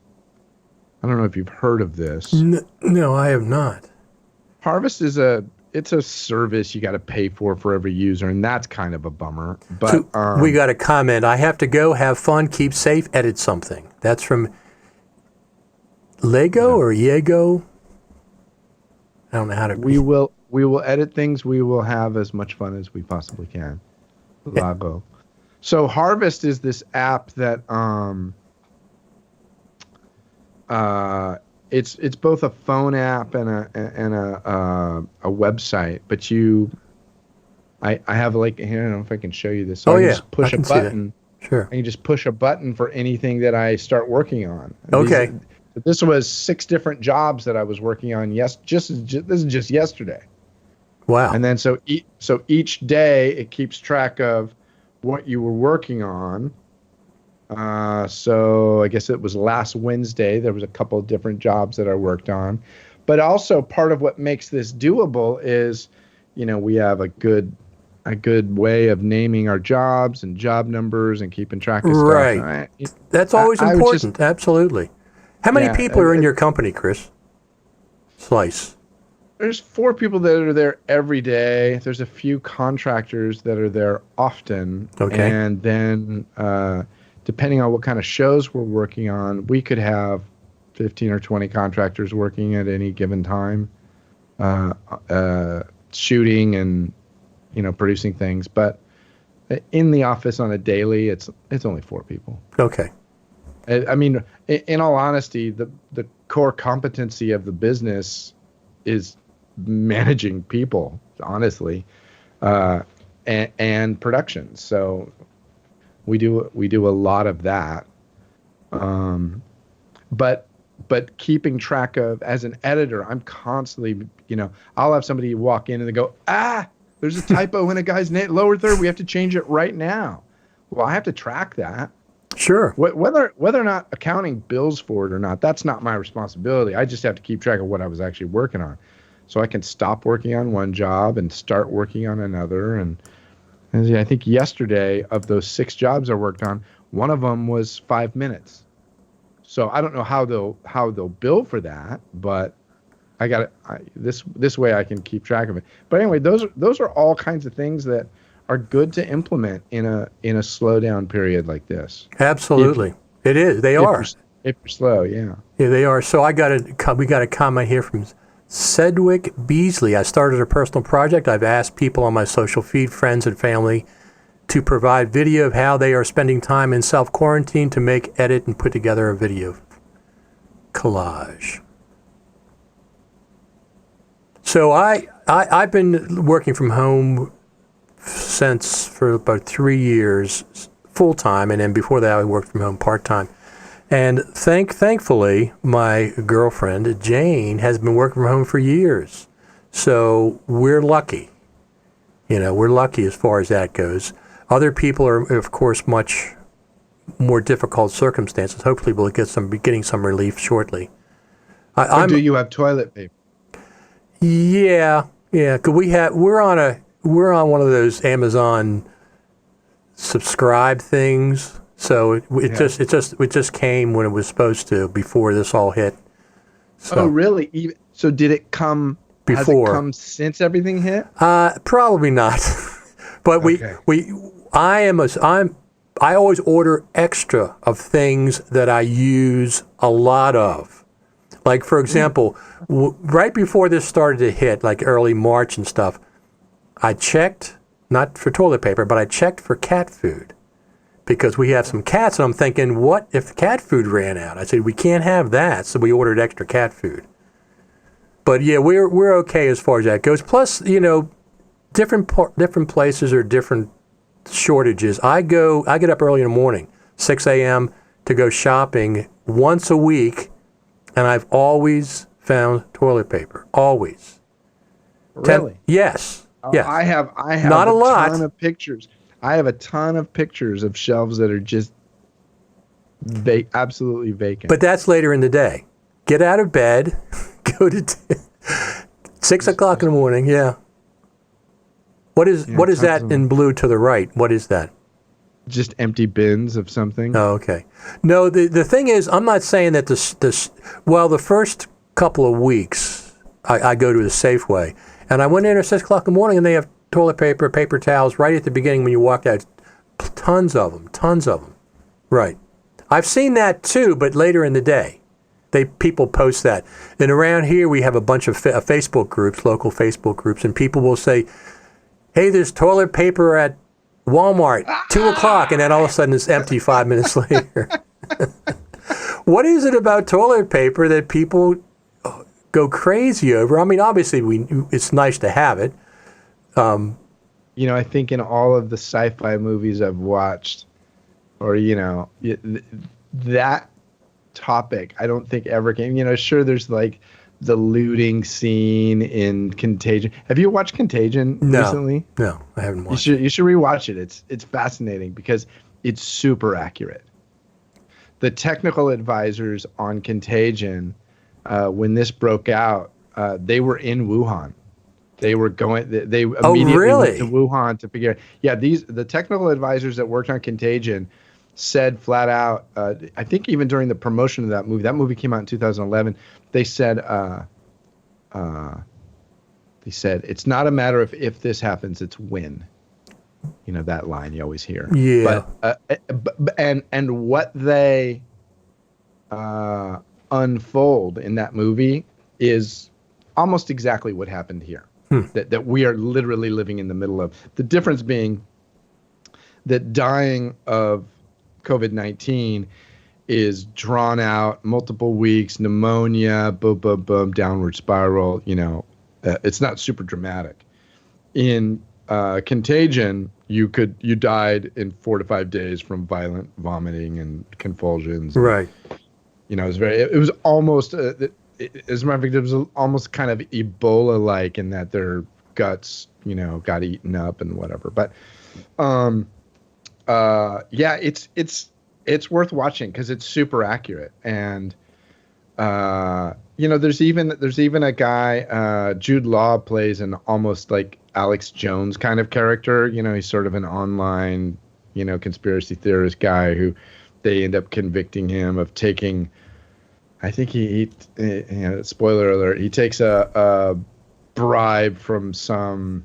Speaker 2: I don't know if you've heard of this.
Speaker 1: No, I have not.
Speaker 2: Harvest is it's a service you got to pay for every user, and that's kind of a bummer. But
Speaker 1: So we got a comment. I have to go. Have fun. Keep safe. Edit something. That's from Lego or Yego. I don't know how to.
Speaker 2: We will edit things. We will have as much fun as we possibly can. Lago. So Harvest is this app that it's both a phone app and a website, but I have I don't know if I can show you this. So I can just push a button.
Speaker 1: Sure.
Speaker 2: I can just push a button for anything that I start working on.
Speaker 1: Okay.
Speaker 2: This was 6 different jobs that I was working on. This is just yesterday.
Speaker 1: Wow.
Speaker 2: And then so each day it keeps track of what you were working on. So I guess it was last Wednesday. There was a couple of different jobs that I worked on, but also part of what makes this doable is, we have a good way of naming our jobs and job numbers and keeping track of stuff.
Speaker 1: Right. That's always important. Absolutely. How many people are in your company, Chris? Slice.
Speaker 2: There's 4 people that are there every day. There's a few contractors that are there often.
Speaker 1: Okay.
Speaker 2: And then, depending on what kind of shows we're working on, we could have 15 or 20 contractors working at any given time, shooting and, producing things. But in the office on a daily, it's only 4 people.
Speaker 1: Okay.
Speaker 2: I mean, in all honesty, the core competency of the business is managing people, honestly, and production. So we do a lot of that. But keeping track of, as an editor, I'm constantly, I'll have somebody walk in and they go, there's a typo in a guy's lower third. We have to change it right now. Well, I have to track that.
Speaker 1: Sure.
Speaker 2: Whether or not accounting bills for it or not, that's not my responsibility. I just have to keep track of what I was actually working on. So I can stop working on one job and start working on another. And I think yesterday, of those 6 jobs I worked on, one of them was 5 minutes. So I don't know how they'll bill for that, but I got it. This way I can keep track of it. But anyway, those are all kinds of things that are good to implement in a slowdown period like this.
Speaker 1: Absolutely. It is. They are.
Speaker 2: If you're slow, yeah.
Speaker 1: Yeah, they are. So we got a comment here from Sedgwick Beasley. I started a personal project. I've asked people on my social feed, friends and family, to provide video of how they are spending time in self-quarantine to make, edit, and put together a video collage. So I've been working from home for about 3 years, full time, and then before that, I worked from home part time. And thankfully, my girlfriend Jane has been working from home for years, so we're lucky. We're lucky as far as that goes. Other people are, of course, much more difficult circumstances. Hopefully, we'll be getting some relief shortly.
Speaker 2: Do you have toilet paper?
Speaker 1: Yeah. 'Cause we're on one of those Amazon subscribe things. So it just came when it was supposed to before this all hit. So,
Speaker 2: oh, really? So did it come before? Has it come since everything hit?
Speaker 1: Probably not. But I always order extra of things that I use a lot of. Like, for example, right before this started to hit, like early March and stuff, I checked, not for toilet paper, but I checked for cat food because we have some cats, and I'm thinking, what if cat food ran out? I said, we can't have that, so we ordered extra cat food. But yeah, we're okay as far as that goes. Plus, different places are different shortages. I get up early in the morning, 6 a.m. to go shopping once a week, and I've always found toilet paper. Always.
Speaker 2: Really?
Speaker 1: Yes. Yes.
Speaker 2: I have
Speaker 1: not a lot.
Speaker 2: Ton of pictures. I have a ton of pictures of shelves that are just absolutely vacant.
Speaker 1: But that's later in the day. Get out of bed, go to 6 o'clock in the morning. Yeah. What is that in blue to the right? What is that?
Speaker 2: Just empty bins of something.
Speaker 1: Oh, okay. No, the thing is, I'm not saying that the first couple of weeks, I go to the Safeway, and I went in at 6 o'clock in the morning, and they have toilet paper, paper towels right at the beginning when you walk out. Tons of them. Right. I've seen that too, but later in the day. People post that. And around here, we have a bunch of Facebook groups, local Facebook groups, and people will say, hey, there's toilet paper at Walmart, 2 o'clock, and then all of a sudden it's empty 5 minutes later. What is it about toilet paper that people go crazy over? I mean, obviously, it's nice to have it.
Speaker 2: I think in all of the sci-fi movies I've watched, or, that topic, I don't think ever came. Sure, there's like the looting scene in Contagion. Have you watched Contagion recently?
Speaker 1: No, I haven't watched
Speaker 2: it. You should rewatch it. It's fascinating because it's super accurate. The technical advisors on Contagion, when this broke out, they were in Wuhan. They were going. They immediately went to Wuhan to figure. Yeah, the technical advisors that worked on Contagion said flat out. I think even during the promotion of that movie came out in 2011. They said, it's not a matter of if this happens, it's when. That line you always hear.
Speaker 1: Yeah.
Speaker 2: But and what they unfold in that movie is almost exactly what happened here. That we are literally living in the middle of. The difference being that dying of COVID-19 is drawn out multiple weeks, pneumonia, boom, boom, boom, downward spiral. It's not super dramatic. In Contagion, you died in 4 to 5 days from violent vomiting and convulsions.
Speaker 1: Right.
Speaker 2: It was almost, as a matter of fact, it was almost kind of Ebola-like in that their guts, got eaten up and whatever. But, yeah, it's worth watching because it's super accurate. And, there's even a guy, Jude Law plays an almost like Alex Jones kind of character. He's sort of an online, conspiracy theorist guy who they end up convicting him of taking, I think he spoiler alert, he takes a bribe from some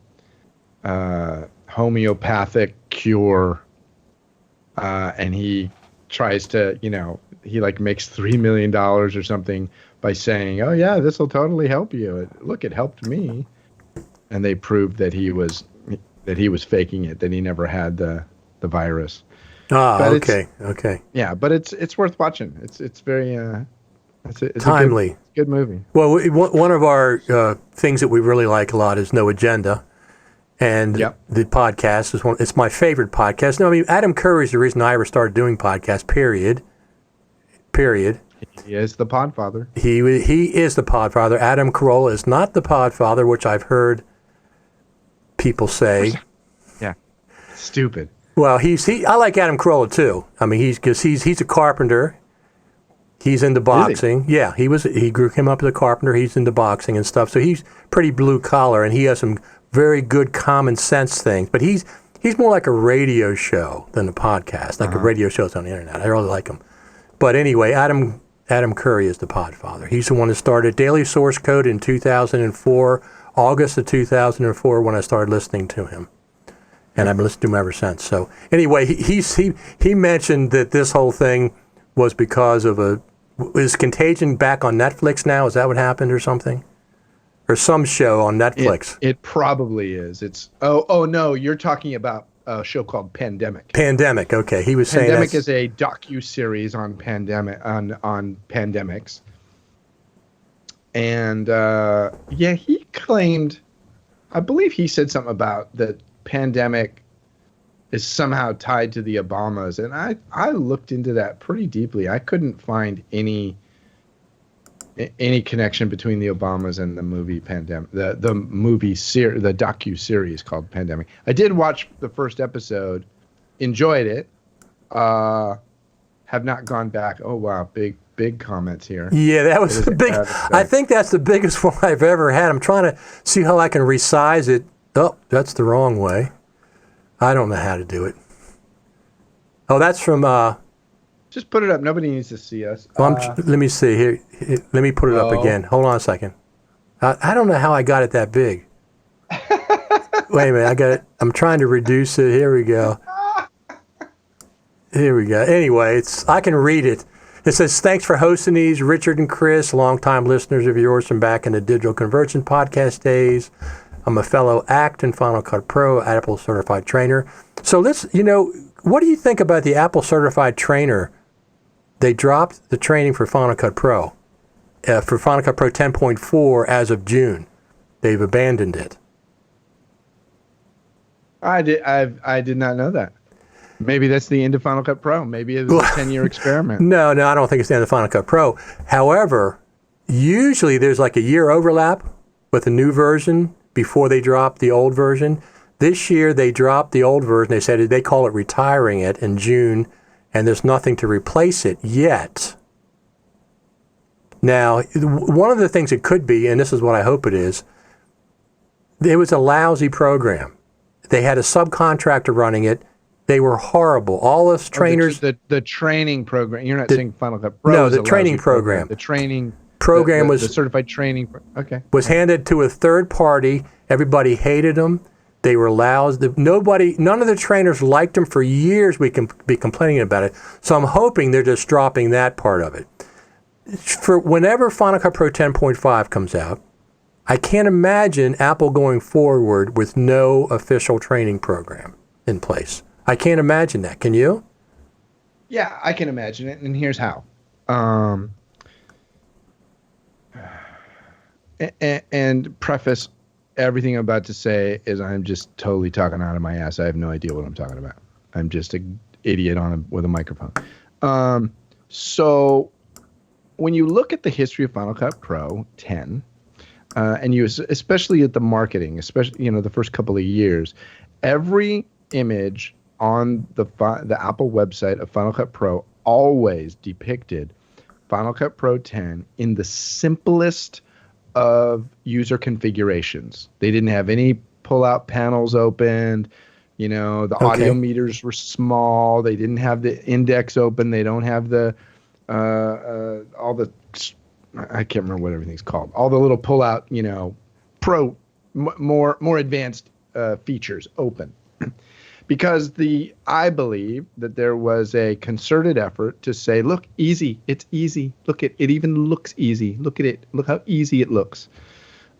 Speaker 2: homeopathic cure, and he tries to, he like makes $3 million or something by saying, oh yeah, this will totally help you. Look, it helped me. And they proved that he was faking it, that he never had the virus.
Speaker 1: Okay.
Speaker 2: Yeah, but it's worth watching. It's very It's
Speaker 1: timely.
Speaker 2: A good movie.
Speaker 1: Well, one of our things that we really like a lot is No Agenda. And the podcast is it's my favorite podcast. No, I mean, Adam Curry is the reason I ever started doing podcasts, period.
Speaker 2: He is the podfather.
Speaker 1: He is the podfather. Adam Carolla is not the podfather, which I've heard people say.
Speaker 2: Yeah. Stupid.
Speaker 1: Well, I like Adam Carolla too. I mean, he's a carpenter. He's into boxing. Yeah, he came up as a carpenter. He's into boxing and stuff. So he's pretty blue collar, and he has some very good common sense things. But he's more like a radio show than a podcast, like a radio shows on the internet. I really like him. But anyway, Adam Curry is the podfather. He's the one that started Daily Source Code in 2004, August of 2004, when I started listening to him. And I've been listening to him ever since. So anyway, he mentioned that this whole thing was because of is Contagion back on Netflix now? Is that what happened or something? Or some show on Netflix?
Speaker 2: It probably is. It's oh no, you're talking about a show called Pandemic.
Speaker 1: Pandemic. Okay, he was saying
Speaker 2: Pandemic is a docu-series on pandemics, and he claimed, I believe he said something about that Pandemic is somehow tied to the Obamas, and I looked into that pretty deeply. I couldn't find any connection between the Obamas and the movie Pandemic, the docu-series called Pandemic. I did watch the first episode, enjoyed it, have not gone back. Oh wow, big comments here.
Speaker 1: Yeah, that was the big. I think that's the biggest one I've ever had. I'm trying to see how I can resize it. Oh, that's the wrong way. I don't know how to do it. Oh, that's from.
Speaker 2: Just put it up. Nobody needs to see us.
Speaker 1: Let me see here. Let me put it up again. Hold on a second. I don't know how I got it that big. Wait a minute. I got it. I'm trying to reduce it. Here we go. Anyway, I can read it. It says, thanks for hosting these, Richard and Chris, longtime listeners of yours from back in the Digital Conversion podcast days. I'm a fellow ACT and Final Cut Pro Apple Certified Trainer. So what do you think about the Apple Certified Trainer? They dropped the training for Final Cut Pro, for Final Cut Pro 10.4 as of June. They've abandoned it.
Speaker 2: I did not know that. Maybe that's the end of Final Cut Pro. Maybe it was a 10-year experiment.
Speaker 1: No, I don't think it's the end of Final Cut Pro. However, usually there's like a year overlap with a new version before they drop the old version. This year they dropped the old version. They said they call it retiring it in June, and there's nothing to replace it yet. Now, one of the things it could be, and this is what I hope it is, it was a lousy program. They had a subcontractor running it. They were horrible. All us trainers...
Speaker 2: The training program. You're not saying Final Cut Pro.
Speaker 1: No, the training program.
Speaker 2: The training
Speaker 1: program was...
Speaker 2: The certified training... Okay.
Speaker 1: Was handed to a third party. Everybody hated them. They were lousy. None of the trainers liked them for years. We can be complaining about it. So I'm hoping they're just dropping that part of it. For whenever Final Cut Pro 10.5 comes out, I can't imagine Apple going forward with no official training program in place. I can't imagine that. Can you?
Speaker 2: Yeah, I can imagine it, and here's how. And preface everything I'm about to say is I'm just totally talking out of my ass. I have no idea what I'm talking about. I'm just an idiot with a microphone. So when you look at the history of Final Cut Pro 10, and you especially at the marketing, especially the first couple of years, every image on the Apple website of Final Cut Pro always depicted Final Cut Pro 10 in the simplest of user configurations. They didn't have any pull-out panels opened. The audio meters were small. They didn't have the index open. They don't have the all the, I can't remember what everything's called. All the little pull-out, pro more advanced features open. Because I believe that there was a concerted effort to say, look, easy, it's easy. Look, it even looks easy. Look at it. Look how easy it looks.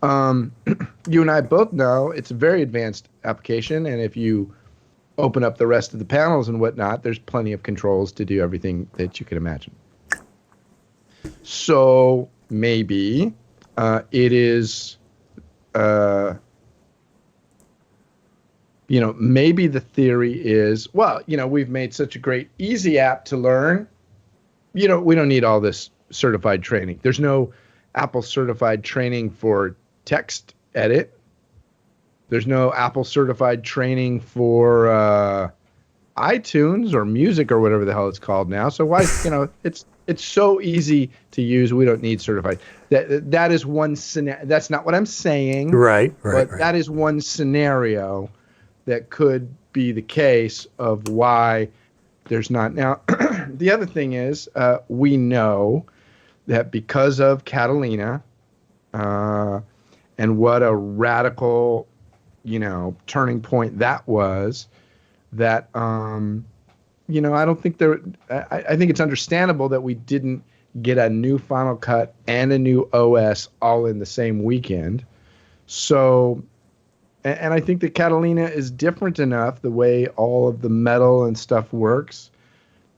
Speaker 2: You and I both know it's a very advanced application, and if you open up the rest of the panels and whatnot, there's plenty of controls to do everything that you can imagine. So maybe it is, maybe the theory is, well, we've made such a great, easy app to learn. We don't need all this certified training. There's no Apple certified training for text edit. There's no Apple certified training for iTunes or music or whatever the hell it's called now. So why, it's so easy to use. We don't need certified. That is one scenario. That's not what I'm saying.
Speaker 1: Right.
Speaker 2: But that is one scenario that could be the case of why there's not. Now, the other thing is we know that because of Catalina and what a radical, turning point that was, that, I don't think I think it's understandable that we didn't get a new Final Cut and a new OS all in the same weekend. So, and I think that Catalina is different enough, the way all of the metal and stuff works.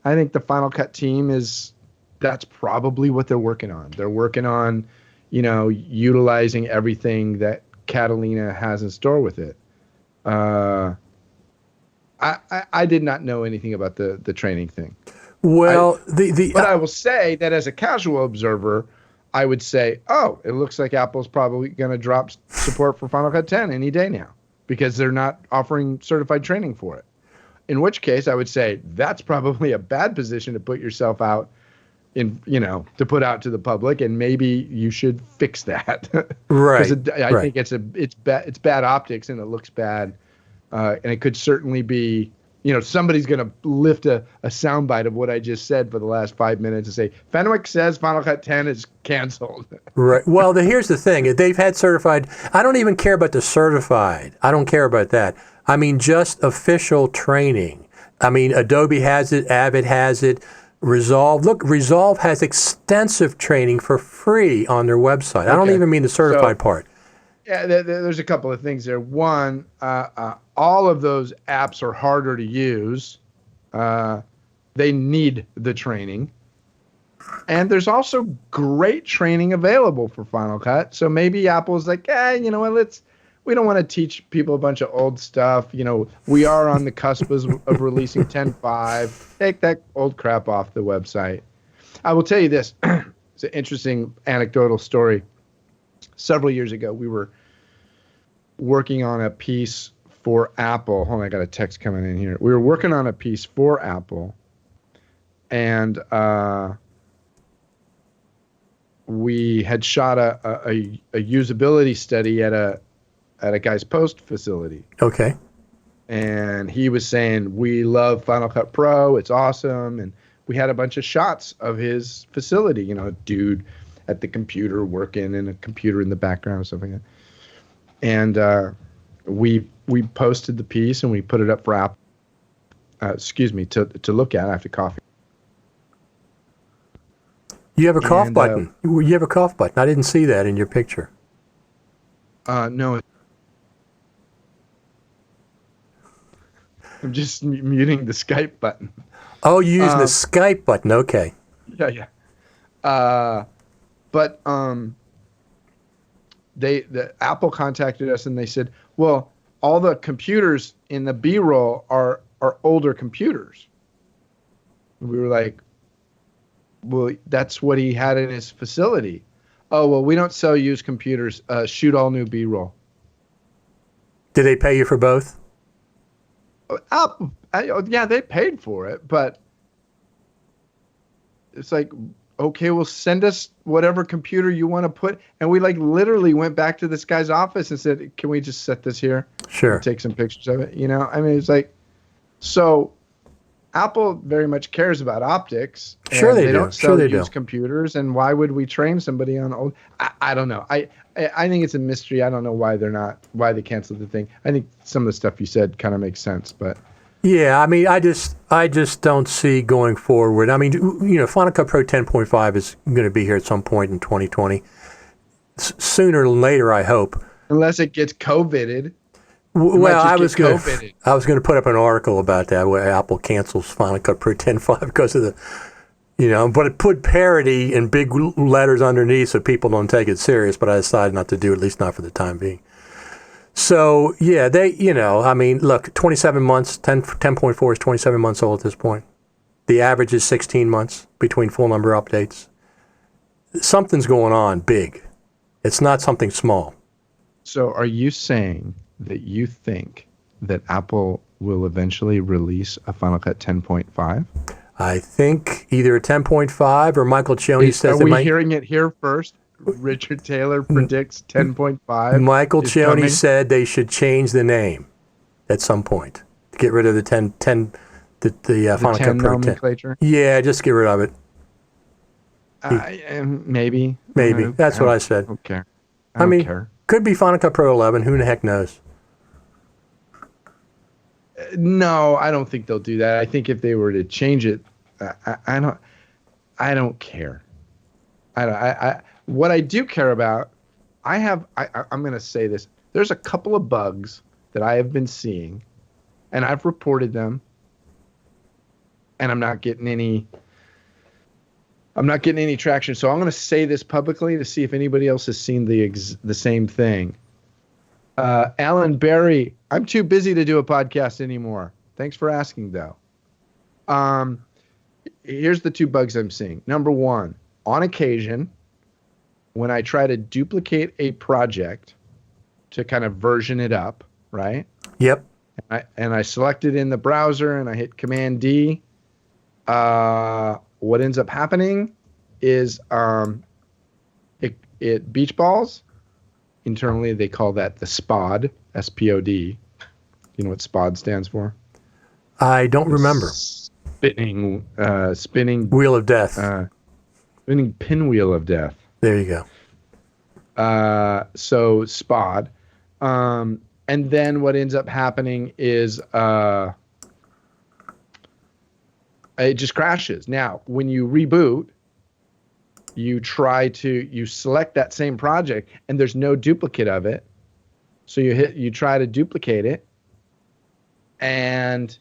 Speaker 2: I think the Final Cut team that's probably what they're working on. They're working on, utilizing everything that Catalina has in store with it. I did not know anything about the training thing.
Speaker 1: Well,
Speaker 2: but I will say that as a casual observer, I would say, oh, it looks like Apple's probably going to drop support for Final Cut 10 any day now because they're not offering certified training for it. In which case, I would say that's probably a bad position to put yourself out in, to put out to the public, and maybe you should fix that.
Speaker 1: Right.
Speaker 2: I think it's bad optics and it looks bad. And it could certainly be, somebody's going to lift a soundbite of what I just said for the last 5 minutes and say, Fenwick says Final Cut 10 is canceled.
Speaker 1: Right. Well, here's the thing. They've had certified. I don't even care about the certified. I don't care about that. I mean, just official training. I mean, Adobe has it. Avid has it. Resolve. Look, Resolve has extensive training for free on their website. I don't even mean the certified part.
Speaker 2: Yeah, there's a couple of things there. One, all of those apps are harder to use. They need the training. And there's also great training available for Final Cut. So maybe Apple's like, you know what, we don't want to teach people a bunch of old stuff. We are on the cusp of releasing 10.5. Take that old crap off the website. I will tell you this. It's an interesting anecdotal story. Several years ago, we were working on a piece for Apple. Hold on, I got a text coming in here. We were working on a piece for Apple, and we had shot a usability study at a guy's post facility.
Speaker 1: Okay.
Speaker 2: And he was saying, we love Final Cut Pro. It's awesome. And we had a bunch of shots of his facility, a dude at the computer working and a computer in the background or something. And we posted the piece and we put it up for Apple, to look at after coffee.
Speaker 1: You have a cough button. You have a cough button. I didn't see that in your picture.
Speaker 2: No. I'm just muting the Skype button.
Speaker 1: Oh, you're using the Skype button. Okay.
Speaker 2: Yeah. But the Apple contacted us and they said, well, all the computers in the B-roll are older computers. We were like, well, that's what he had in his facility. Oh, well, we don't sell used computers. Shoot all new B-roll.
Speaker 1: Did they pay you for both?
Speaker 2: Yeah, they paid for it, but it's like, okay, well, send us whatever computer you want to put. And we literally went back to this guy's office and said, can we just set this here?
Speaker 1: Sure.
Speaker 2: Take some pictures of it. I mean, it's like, so Apple very much cares about optics.
Speaker 1: Sure they do.
Speaker 2: They don't sell used computers. And why would we train somebody on old? I don't know. I think it's a mystery. I don't know why they canceled the thing. I think some of the stuff you said kind of makes sense, but.
Speaker 1: Yeah, I mean, I just don't see going forward. I mean, Final Cut Pro 10.5 is going to be here at some point in 2020. Sooner than later, I hope.
Speaker 2: Unless it gets COVIDed.
Speaker 1: Well, I was going to put up an article about that where Apple cancels Final Cut Pro 10.5 because of But it put parody in big letters underneath so people don't take it serious, but I decided not to do it, at least not for the time being. So, yeah, look, 27 months, 10.4 is 27 months old at this point. The average is 16 months between full number updates. Something's going on big. It's not something small. So
Speaker 2: are you saying that you think that Apple will eventually release a Final Cut 10.5?
Speaker 1: I think either a 10.5 or Michael Cioni says...
Speaker 2: Are we hearing it here first? Richard Taylor predicts 10.5.
Speaker 1: Michael Cioni said they should change the name at some point. Get rid of the 10 the Final Cut Pro 10
Speaker 2: nomenclature?
Speaker 1: Yeah, just get rid of it.
Speaker 2: Maybe.
Speaker 1: Maybe. That's what I said.
Speaker 2: I don't care.
Speaker 1: I mean, could be Final Cut Pro 11. Who the heck knows?
Speaker 2: No, I don't think they'll do that. I think if they were to change it, I don't care. What I do care about, I'm going to say this. There's a couple of bugs that I have been seeing, and I've reported them, and I'm not getting any traction. So I'm going to say this publicly to see if anybody else has seen the same thing. Alan Berry, I'm too busy to do a podcast anymore. Thanks for asking, though. Here's the two bugs I'm seeing. Number one, on occasion, when I try to duplicate a project to kind of version it up, right?
Speaker 1: Yep.
Speaker 2: And I select it in the browser and I hit Command D. What ends up happening is it beach balls. Internally, they call that the SPOD, S-P-O-D. You know what SPOD stands for?
Speaker 1: I don't remember.
Speaker 2: Spinning
Speaker 1: wheel of death.
Speaker 2: Spinning pinwheel of death.
Speaker 1: There you go.
Speaker 2: So SPOD. And then what ends up happening is it just crashes. Now, when you reboot, you select that same project and there's no duplicate of it. So you try to duplicate it and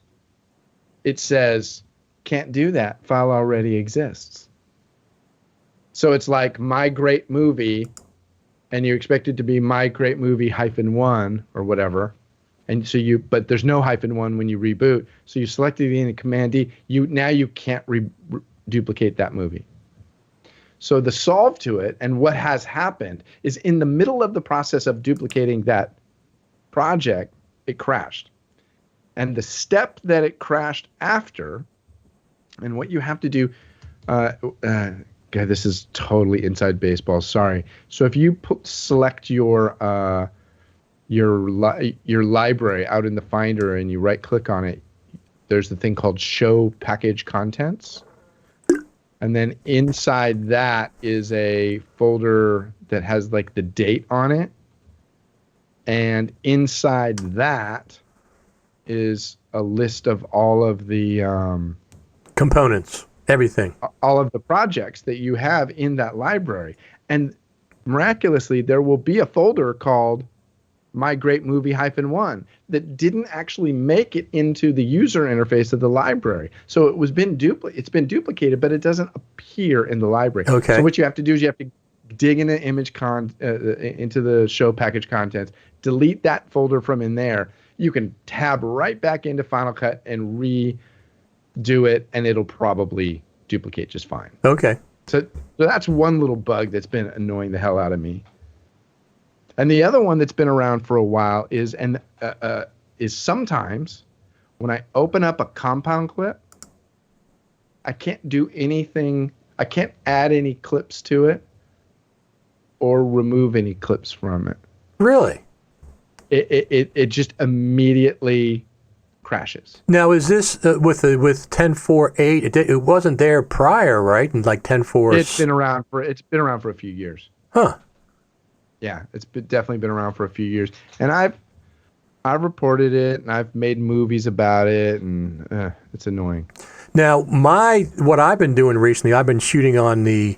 Speaker 2: it says, can't do that. File already exists. So it's like My Great Movie and you expect it to be My Great Movie -1 or whatever. And so but there's no -1 when you reboot. So you selected it in Command D. Now you can't duplicate that movie. So the solve to it, and what has happened, is in the middle of the process of duplicating that project, it crashed. And the step that it crashed after, and what you have to do, God, this is totally inside baseball. Sorry. So if you select your library out in the Finder and you right-click on it, there's the thing called Show Package Contents. And then inside that is a folder that has like the date on it. And inside that is a list of all of the
Speaker 1: components, everything.
Speaker 2: All of the projects that you have in that library. And miraculously, there will be a folder called My Great Movie -1 that didn't actually make it into the user interface of the library. So it's been duplicated, but it doesn't appear in the library.
Speaker 1: Okay.
Speaker 2: So what you have to do is you have to dig in an image into the show package contents, delete that folder from in there. You can tab right back into Final Cut and redo it, and it'll probably duplicate just fine.
Speaker 1: Okay.
Speaker 2: So that's one little bug that's been annoying the hell out of me. And the other one that's been around for a while is sometimes when I open up a compound clip, I can't do anything. I can't add any clips to it or remove any clips from it.
Speaker 1: Really?
Speaker 2: It just immediately crashes.
Speaker 1: Now, is this with 10.4.8? It wasn't there prior, right? And like 10.4.
Speaker 2: It's been around for a few years.
Speaker 1: Huh.
Speaker 2: Yeah, it's definitely been around for a few years, and I've reported it, and I've made movies about it, and it's annoying.
Speaker 1: Now, what I've been doing recently, I've been shooting on the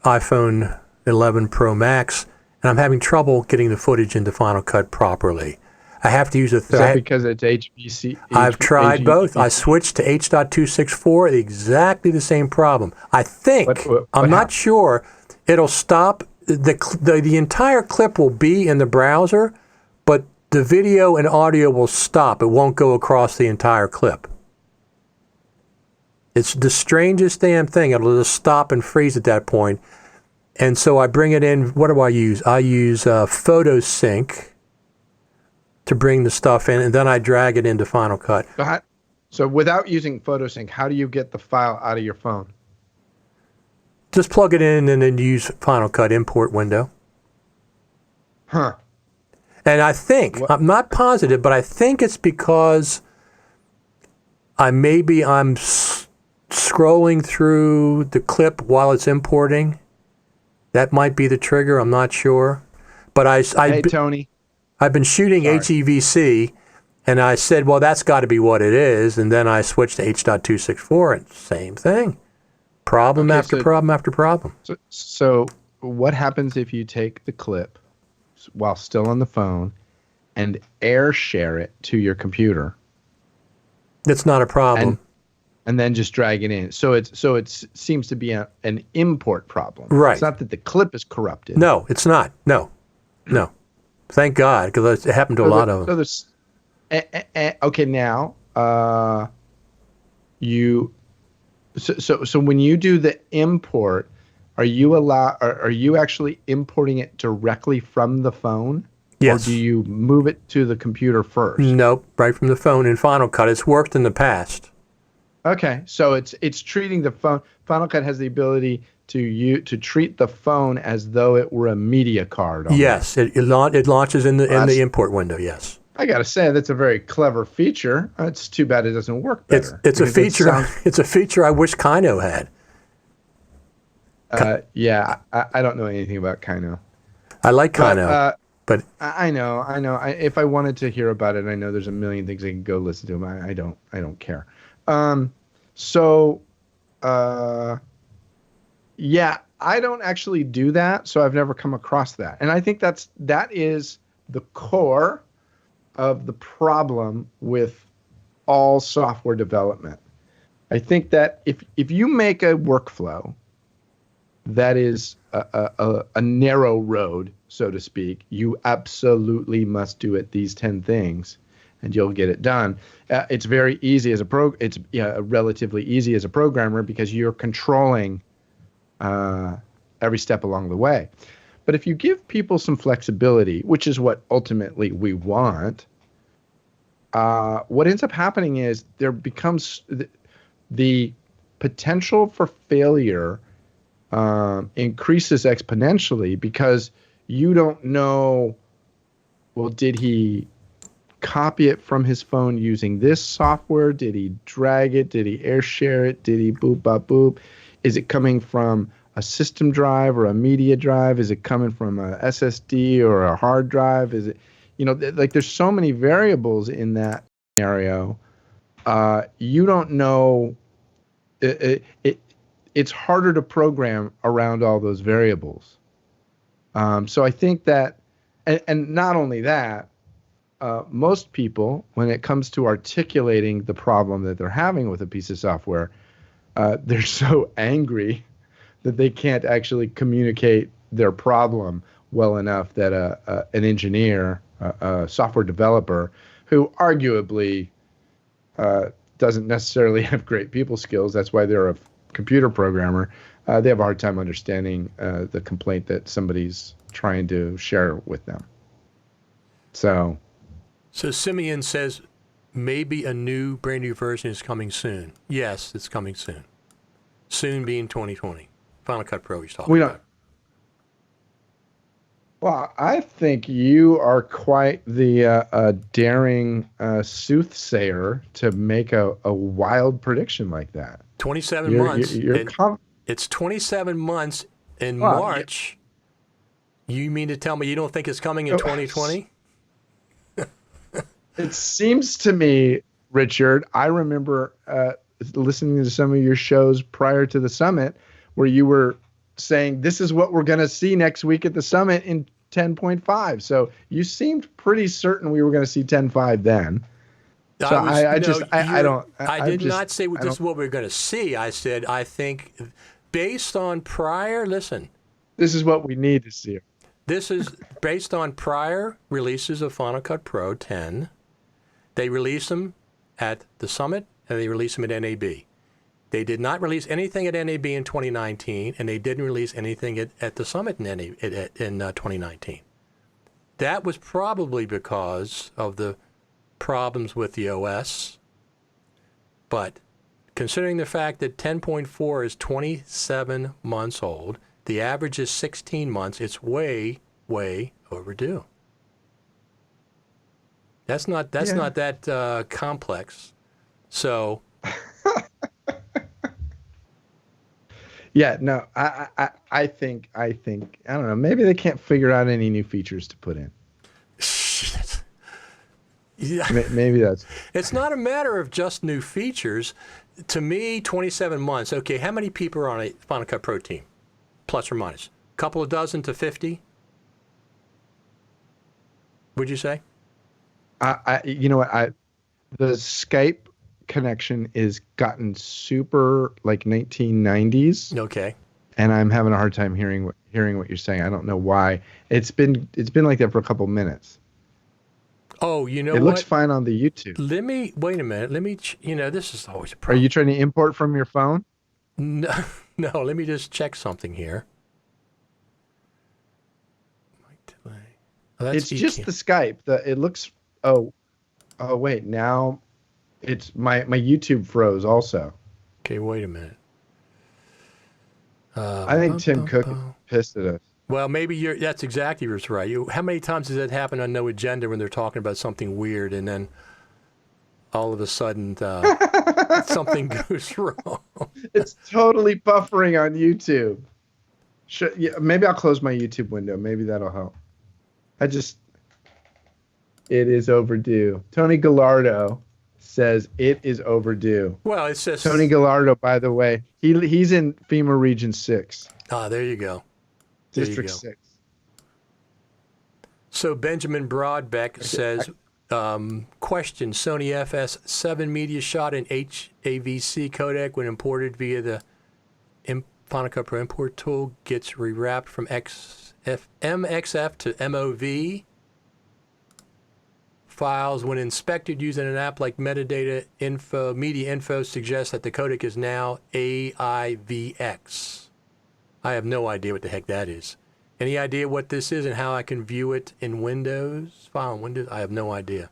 Speaker 1: iPhone 11 Pro Max, and I'm having trouble getting the footage into Final Cut properly. I have to use a.
Speaker 2: Is that because it's HBC?
Speaker 1: I've tried both. I
Speaker 2: HBC?
Speaker 1: switched to H.264. Exactly the same problem. I think I'm not sure. It'll stop the entire clip will be in the browser, but the video and audio will stop. It won't go across the entire clip. It's the strangest damn thing. It'll just stop and freeze at that point. And so I bring it in. What do I use? I use PhotoSync to bring the stuff in, and then I drag it into Final Cut.
Speaker 2: So without using PhotoSync, how do you get the file out of your phone?
Speaker 1: Just plug it in and then use Final Cut import window.
Speaker 2: Huh.
Speaker 1: And I think, I'm not positive, but I think it's because I'm scrolling through the clip while it's importing. That might be the trigger. I'm not sure. But
Speaker 2: Hey, Tony.
Speaker 1: I've been shooting HEVC, and I said, well, that's got to be what it is. And then I switched to H.264, and same thing. Problem after problem after problem.
Speaker 2: So what happens if you take the clip while still on the phone and air share it to your computer?
Speaker 1: That's not a problem.
Speaker 2: And then just drag it in. So it seems to be an import problem.
Speaker 1: Right.
Speaker 2: It's not that the clip is corrupted.
Speaker 1: No, it's not. No. Thank God, because it happened to a lot of them.
Speaker 2: Okay, now So when you do the import, are you actually importing it directly from the phone?
Speaker 1: Yes.
Speaker 2: Or do you move it to the computer first?
Speaker 1: Nope, right from the phone in Final Cut. It's worked in the past.
Speaker 2: Okay, so it's treating the phone. Final Cut has the ability to treat the phone as though it were a media card.
Speaker 1: Yes, it launches in the import window. Yes.
Speaker 2: I gotta say that's a very clever feature. It's too bad it doesn't work better.
Speaker 1: It's a feature. It's a feature I wish Kino had.
Speaker 2: Yeah, I don't know anything about Kino.
Speaker 1: I like Kino, but
Speaker 2: I know. If I wanted to hear about it, I know there's a million things I can go listen to. I don't care. Yeah, I don't actually do that, so I've never come across that. And I think that is the core of the problem with all software development. I think that if you make a workflow that is a narrow road, so to speak, you absolutely must do it these 10 things, and you'll get it done. It's very easy as relatively easy as a programmer because you're controlling every step along the way. But if you give people some flexibility, which is what ultimately we want, what ends up happening is there becomes the potential for failure increases exponentially because you don't know, well, did he copy it from his phone using this software? Did he drag it? Did he air share it? Did he boop, bop, boop? Is it coming from a system drive or a media drive? Is it coming from a SSD or a hard drive? Is it, like there's so many variables in that scenario. You don't know. It's harder to program around all those variables. So I think that, and not only that, most people, when it comes to articulating the problem that they're having with a piece of software, they're so angry that they can't actually communicate their problem well enough that an engineer, a software developer, who arguably doesn't necessarily have great people skills, that's why they're a computer programmer, they have a hard time understanding the complaint that somebody's trying to share with them. So
Speaker 1: Simeon says maybe a brand new version is coming soon. Yes, it's coming soon. Soon being 2020. Final Cut Pro he's talking about.
Speaker 2: Well, I think you are quite the daring soothsayer to make a wild prediction like that.
Speaker 1: 27 months. It's 27 months in March. You mean to tell me you don't think it's coming in 2020?
Speaker 2: It seems to me, Richard, I remember listening to some of your shows prior to the summit where you were saying this is what we're going to see next week at the summit in 10.5. So you seemed pretty certain we were going to see 10.5 then. So I
Speaker 1: did not say this is what we're going to see. I said, I think based on prior, listen.
Speaker 2: This is what we need to see.
Speaker 1: This is based on prior releases of Final Cut Pro 10. They released them at the Summit and they released them at NAB. They did not release anything at NAB in 2019, and they didn't release anything at the Summit in 2019. That was probably because of the problems with the OS, but considering the fact that 10.4 is 27 months old, the average is 16 months, it's way, way overdue. That's not that complex. So
Speaker 2: yeah, no, I think I don't know, maybe they can't figure out any new features to put in.
Speaker 1: Yeah.
Speaker 2: Maybe that's...
Speaker 1: It's not a matter of just new features. To me, 27 months. Okay, how many people are on a Final Cut Pro team? Plus or minus? A couple of dozen to 50? Would you say?
Speaker 2: You know what? The Skype connection is gotten super like 1990s.
Speaker 1: Okay.
Speaker 2: And I'm having a hard time hearing what you're saying. I don't know why. It's been like that for a couple minutes.
Speaker 1: Oh, you know
Speaker 2: what? It looks
Speaker 1: what?
Speaker 2: Fine on the YouTube.
Speaker 1: Wait a minute. This is always a problem.
Speaker 2: Are you trying to import from your phone?
Speaker 1: No, let me just check something here.
Speaker 2: It's just the Skype. It looks, oh wait, now it's my YouTube froze also.
Speaker 1: Okay, wait a minute.
Speaker 2: I think Tim Cook is pissed at us.
Speaker 1: Well, maybe that's exactly what's right. How many times does that happen on No Agenda when they're talking about something weird and then all of a sudden something goes wrong?
Speaker 2: It's totally buffering on YouTube. Maybe I'll close my YouTube window. Maybe that'll help. It is overdue. Tony Gallardo says it is overdue.
Speaker 1: Well, it says...
Speaker 2: Tony Gallardo, by the way, he's in FEMA Region 6.
Speaker 1: Ah, there you go.
Speaker 2: District 6.
Speaker 1: So Benjamin Broadbeck says, question, Sony FS7 media shot in HAVC codec when imported via the Final Cut Pro import tool gets rewrapped from MXF to MOV files when inspected using an app like metadata info, media info suggests that the codec is now AIVX. I have no idea what the heck that is. Any idea what this is and how I can view it in Windows? File in Windows? I have no idea.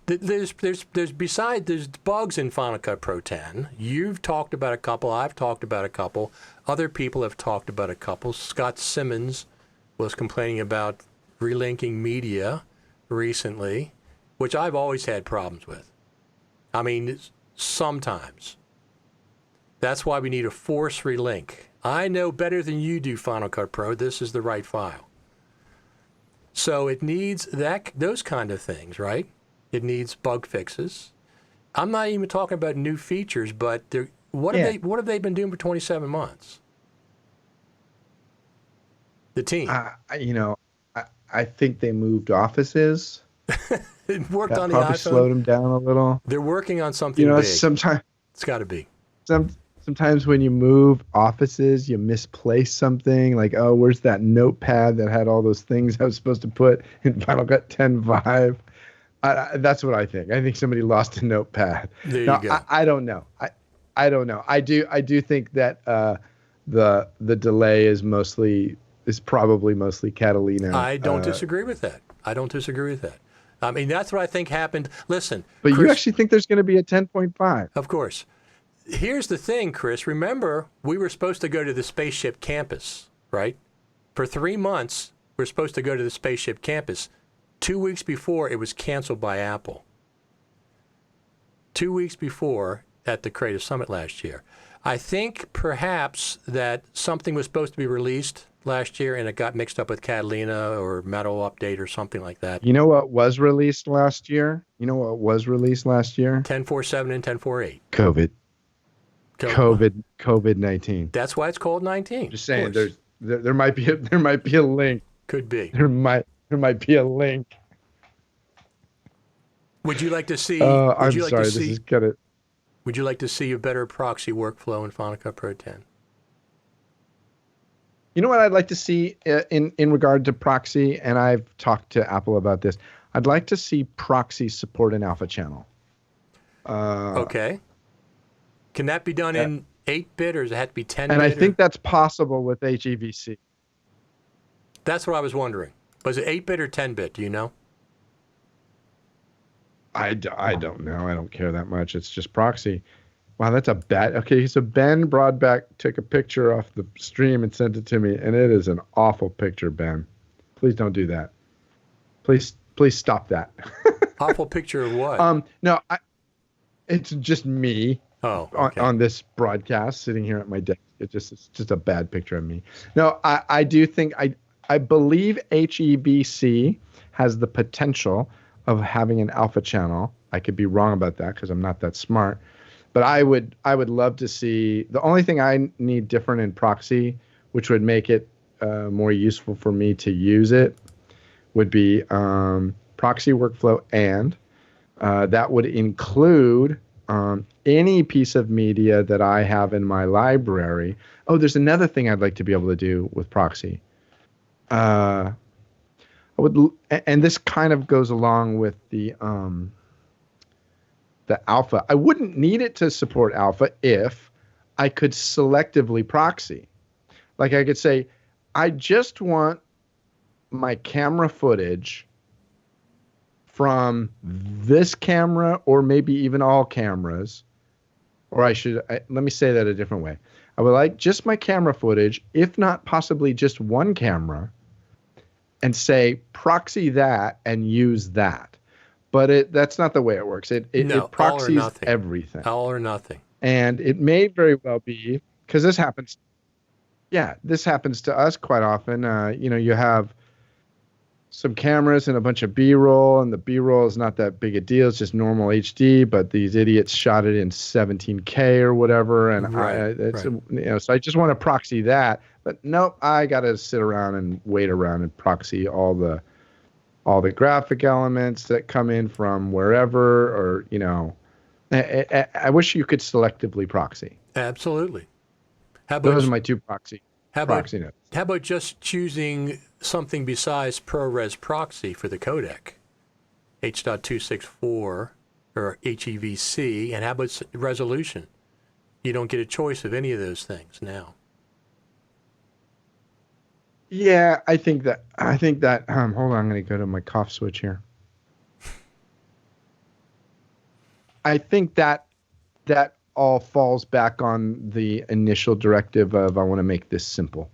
Speaker 1: There's bugs in Final Cut Pro 10. You've talked about a couple. I've talked about a couple. Other people have talked about a couple. Scott Simmons was complaining about relinking media recently, which I've always had problems with. I mean, sometimes. That's why we need a force relink. I know better than you do, Final Cut Pro. This is the right file. So it needs those kind of things, right? It needs bug fixes. I'm not even talking about new features, but what have they been doing for 27 months? The team.
Speaker 2: I think they moved offices.
Speaker 1: It worked
Speaker 2: that
Speaker 1: on the
Speaker 2: probably
Speaker 1: iPhone.
Speaker 2: Slowed them down a little.
Speaker 1: They're working on something big.
Speaker 2: Sometimes
Speaker 1: it's got to be.
Speaker 2: Sometimes when you move offices, you misplace something. Like, oh, where's that notepad that had all those things I was supposed to put in Final Cut 10.5? That's what I think. I think somebody lost a notepad.
Speaker 1: There you go.
Speaker 2: I don't know. I don't know. I do think that the delay is probably mostly Catalina.
Speaker 1: I don't disagree with that. I mean, that's what I think happened. Listen.
Speaker 2: But
Speaker 1: Chris,
Speaker 2: you actually think there's going to be a 10.5?
Speaker 1: Of course. Here's the thing, Chris. Remember, we were supposed to go to the spaceship campus, right? For 3 months, we're supposed to go to the spaceship campus. 2 weeks before, it was canceled by Apple. 2 weeks before at the Creative Summit last year. I think perhaps that something was supposed to be released last year and it got mixed up with Catalina or Metal Update or something like that.
Speaker 2: You know what was released last year?
Speaker 1: 10.4.7 and 10.4.8.
Speaker 2: COVID-19.
Speaker 1: That's why it's called 19.
Speaker 2: Just saying, there might be a link.
Speaker 1: Could be.
Speaker 2: There might be a link.
Speaker 1: Would you like to see?
Speaker 2: I'm sorry. This is gonna.
Speaker 1: Would you like to see a better proxy workflow in Final Cut Pro 10?
Speaker 2: You know what I'd like to see in regard to proxy, and I've talked to Apple about this. I'd like to see proxy support an alpha channel.
Speaker 1: Okay. Can that be done in 8-bit, or does it have to be 10-bit?
Speaker 2: And I think that's possible with HEVC.
Speaker 1: That's what I was wondering. Was it 8-bit or 10-bit? Do you know?
Speaker 2: I don't know. I don't care that much. It's just proxy. Wow, that's a bad. Okay, so Ben Broadback took a picture off the stream and sent it to me, and it is an awful picture, Ben. Please don't do that. Please stop that.
Speaker 1: Awful picture of what?
Speaker 2: No, it's just me.
Speaker 1: Oh, okay.
Speaker 2: on this broadcast, sitting here at my desk. It's just a bad picture of me. No, I do think I believe HEVC has the potential of having an alpha channel. I could be wrong about that because I'm not that smart. But I would love to see. The only thing I need different in proxy, which would make it more useful for me to use it, would be proxy workflow, and that would include any piece of media that I have in my library. Oh, there's another thing I'd like to be able to do with proxy. I would, and this kind of goes along with the alpha. I wouldn't need it to support alpha if I could selectively proxy. Like I could say, I just want my camera footage from this camera, or maybe even all cameras, or let me say that a different way. I would like just my camera footage, if not possibly just one camera, and say proxy that and use that. But that's not the way it works. It proxies everything.
Speaker 1: All or nothing.
Speaker 2: And it may very well be, because this happens. Yeah, this happens to us quite often. You have some cameras and a bunch of B-roll, and the B-roll is not that big a deal. It's just normal HD, but these idiots shot it in 17K or whatever, and right. So I just want to proxy that. But nope, I got to sit around and wait around and proxy all the graphic elements that come in from wherever, or I wish you could selectively proxy.
Speaker 1: Absolutely.
Speaker 2: Those are my two proxy notes.
Speaker 1: How about just choosing something besides ProRes proxy for the codec, H.264 or HEVC, and how about resolution? You don't get a choice of any of those things now.
Speaker 2: Yeah, I think that. Hold on, I'm going to go to my cough switch here. I think that all falls back on the initial directive of I want to make this simple.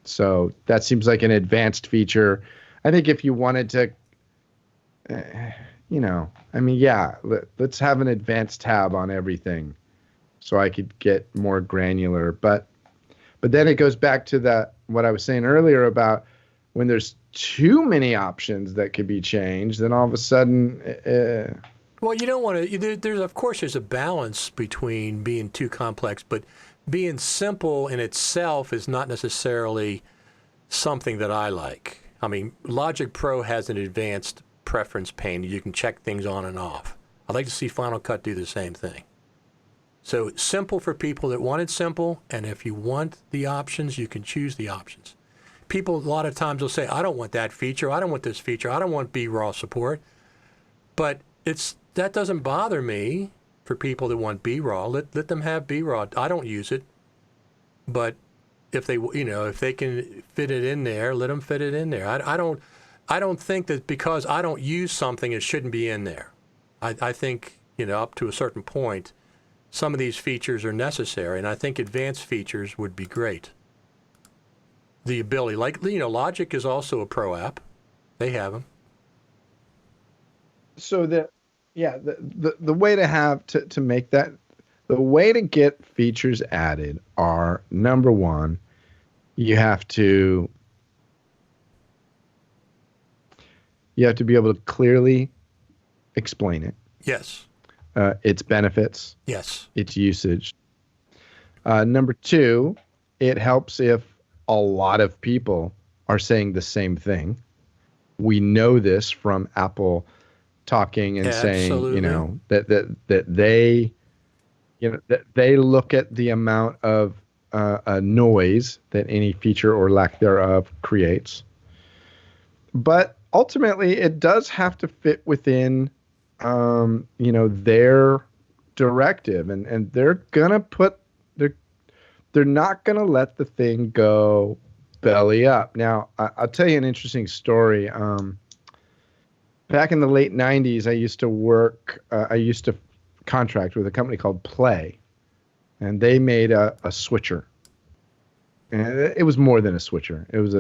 Speaker 2: So that seems like an advanced feature. I think if you wanted to, let's have an advanced tab on everything so I could get more granular. But then it goes back to what I was saying earlier about when there's too many options that could be changed, then all of a sudden...
Speaker 1: Well, you don't want to... There's a balance between being too complex, but being simple in itself is not necessarily something that I like. I mean, Logic Pro has an advanced preference pane. You can check things on and off. I'd like to see Final Cut do the same thing. So simple for people that want it simple, and if you want the options, you can choose the options. People a lot of times will say, I don't want that feature, I don't want this feature, I don't want B-RAW support. But that doesn't bother me for people that want B-RAW. Let them have B-RAW. I don't use it. But if they can fit it in there, let them fit it in there. I don't think that because I don't use something, it shouldn't be in there. I think, up to a certain point, some of these features are necessary, and I think advanced features would be great. The ability, Logic is also a pro app. They have them.
Speaker 2: So the way to make that, the way to get features added are, number one, you have to be able to clearly explain it.
Speaker 1: Yes.
Speaker 2: Its benefits.
Speaker 1: Yes.
Speaker 2: Its usage. Number two, it helps if a lot of people are saying the same thing. We know this from Apple talking and saying, you
Speaker 1: Absolutely.
Speaker 2: know, that they, you know, that they look at the amount of noise that any feature or lack thereof creates. But ultimately, it does have to fit within, you know, their directive, and they're gonna put they're not gonna let the thing go belly up. Now, I'll tell you an interesting story. Back in the late '90s, I used to contract with a company called Play, and they made a switcher. And it was more than a switcher. It was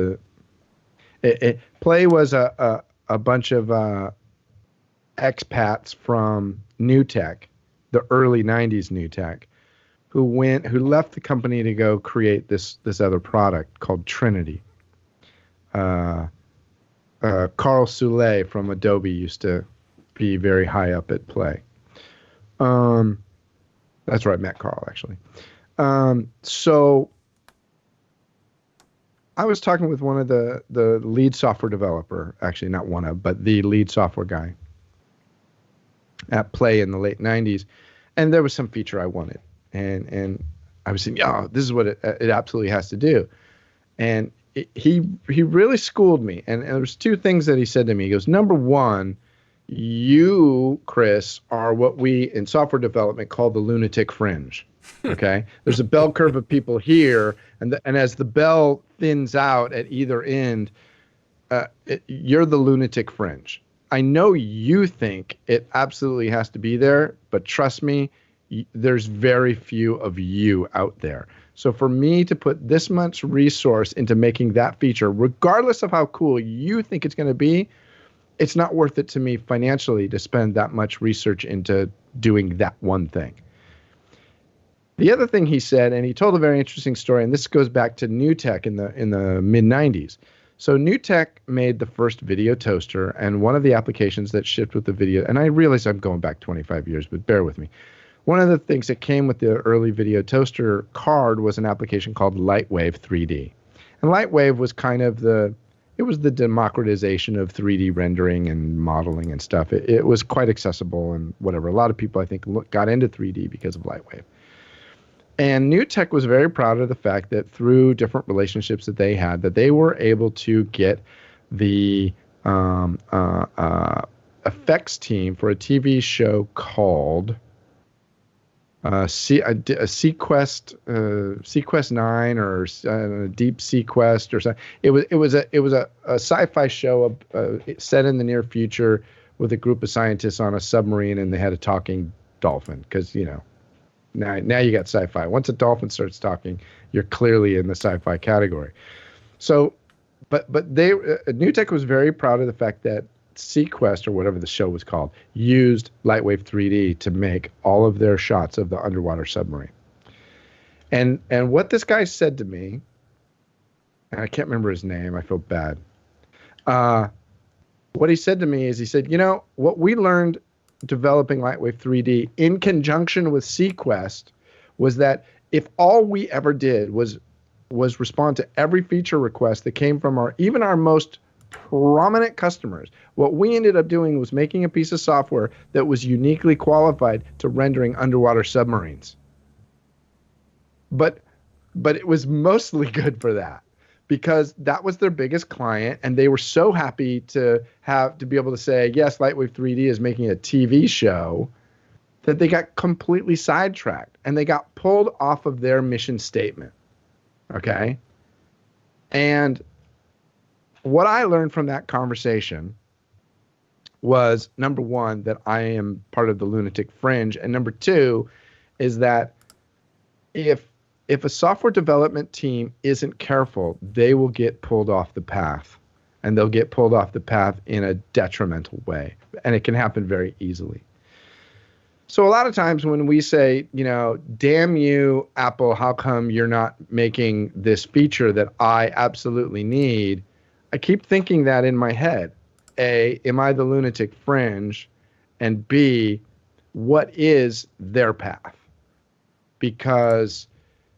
Speaker 2: Play was a bunch of expats from New Tech, the early '90s New Tech, who left the company to go create this other product called Trinity. Carl Soule from Adobe used to be very high up at Play. That's where I met Carl, actually. So I was talking with one of the lead software developer, actually not one of, but the lead software guy at Play in the late '90s, and there was some feature I wanted, and I was saying, yeah, this is what it absolutely has to do, and he really schooled me, and there was two things that he said to me. He goes, number one, you, Chris, are what we in software development call the lunatic fringe. Okay, there's a bell curve of people here, and as the bell thins out at either end, you're the lunatic fringe. I know you think it absolutely has to be there, but trust me, there's very few of you out there. So for me to put this much resource into making that feature, regardless of how cool you think it's going to be, it's not worth it to me financially to spend that much research into doing that one thing. The other thing he said, and he told a very interesting story, and this goes back to New Tech in the mid '90s. So New Tech made the first video toaster, and one of the applications that shipped with the video, and I realize I'm going back 25 years, but bear with me. One of the things that came with the early video toaster card was an application called Lightwave 3D. And Lightwave was kind of the democratization of 3D rendering and modeling and stuff. It was quite accessible and whatever. A lot of people, I think, got into 3D because of Lightwave. And New Tech was very proud of the fact that through different relationships that they had, that they were able to get the effects team for a TV show called Sequest 9 or Deep Sequest or something. It was a sci-fi show set in the near future with a group of scientists on a submarine, and they had a talking dolphin because, you know, now you got sci-fi. Once a dolphin starts talking, you're clearly in the sci-fi category. So, but New Tech was very proud of the fact that Sequest, or whatever the show was called, used Lightwave 3D to make all of their shots of the underwater submarine. And what this guy said to me, and I can't remember his name, I feel bad. What he said to me is, he said, you know, what we learned developing Lightwave 3D in conjunction with Sequest was that if all we ever did was respond to every feature request that came from even our most prominent customers, what we ended up doing was making a piece of software that was uniquely qualified to rendering underwater submarines. But it was mostly good for that, because that was their biggest client, and they were so happy to be able to say, yes, Lightwave 3D is making a TV show, that they got completely sidetracked and they got pulled off of their mission statement. Okay? And what I learned from that conversation was, number one, that I am part of the lunatic fringe, and number two is that if a software development team isn't careful, they will get pulled off the path, and they'll get pulled off the path in a detrimental way, and it can happen very easily. So a lot of times when we say, you know, damn you, Apple, how come you're not making this feature that I absolutely need? I keep thinking that in my head. A, am I the lunatic fringe? And B, what is their path? Because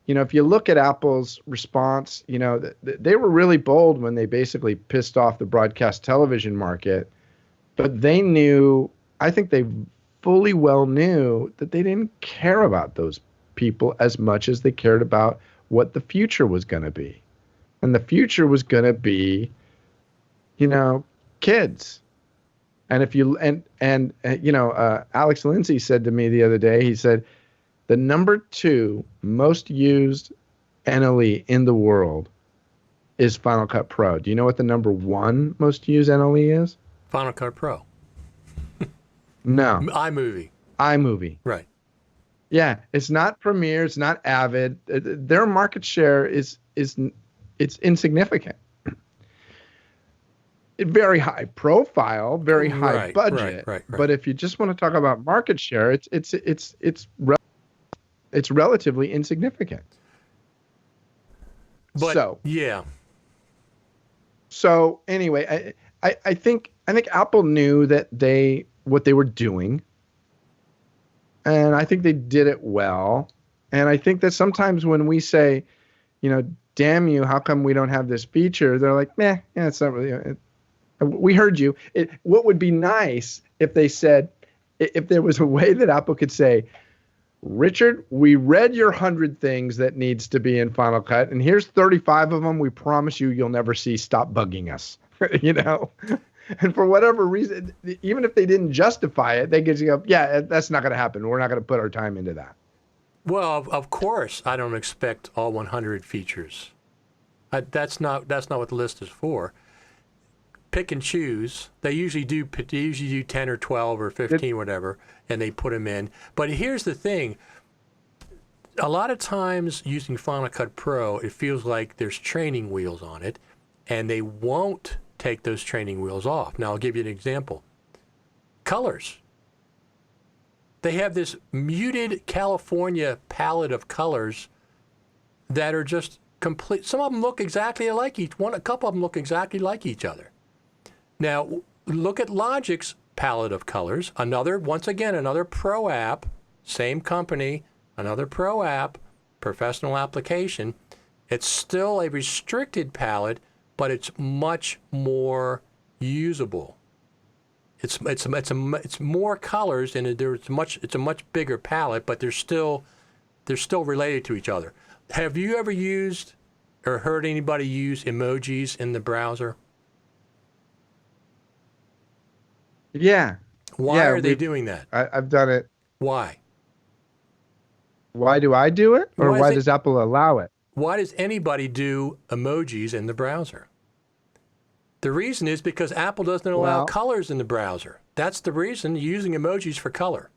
Speaker 2: if you look at Apple's response, they were really bold when they basically pissed off the broadcast television market, but I think they fully well knew that they didn't care about those people as much as they cared about what the future was going to be. And the future was going to be, kids. And Alex Lindsay said to me the other day, he said, the number 2 most used NLE in the world is Final Cut Pro. Do you know what the number 1 most used NLE is?
Speaker 1: Final Cut Pro.
Speaker 2: No.
Speaker 1: iMovie. Right.
Speaker 2: Yeah, it's not Premiere, it's not Avid. Their market share it's insignificant. Very high profile, very high budget. Right. But if you just want to talk about market share, it's relatively insignificant.
Speaker 1: But yeah.
Speaker 2: So anyway, I think Apple knew what they were doing. And I think they did it well. And I think that sometimes when we say, damn you, how come we don't have this feature? They're like, yeah, it's not really. We heard you. What would be nice if they said, if there was a way that Apple could say, Richard, we read your 100 things that needs to be in Final Cut, and here's 35 of them. We promise you'll never see. Stop bugging us. And for whatever reason, even if they didn't justify it, they could go, yeah, that's not going to happen. We're not going to put our time into that.
Speaker 1: Well, of course, I don't expect all 100 features. That's not what the list is for. Pick and choose. They usually do 10 or 12 or 15, whatever, and they put them in. But here's the thing. A lot of times using Final Cut Pro, it feels like there's training wheels on it, and they won't take those training wheels off. Now, I'll give you an example. Colors. They have this muted California palette of colors that are just complete. Some of them look exactly like a couple of them look exactly like each other. Now, look at Logic's palette of colors. Another pro app, same company, another pro app, professional application. It's still a restricted palette, but it's much more usable. It's more colors, and it's a much bigger palette, but they're still related to each other. Have you ever used or heard anybody use emojis in the browser?
Speaker 2: Yeah.
Speaker 1: Why are they doing that?
Speaker 2: I've done it.
Speaker 1: Why?
Speaker 2: Why do I do it? Or why does Apple allow it?
Speaker 1: Why does anybody do emojis in the browser? The reason is because Apple doesn't allow colors in the browser. That's the reason, using emojis for color.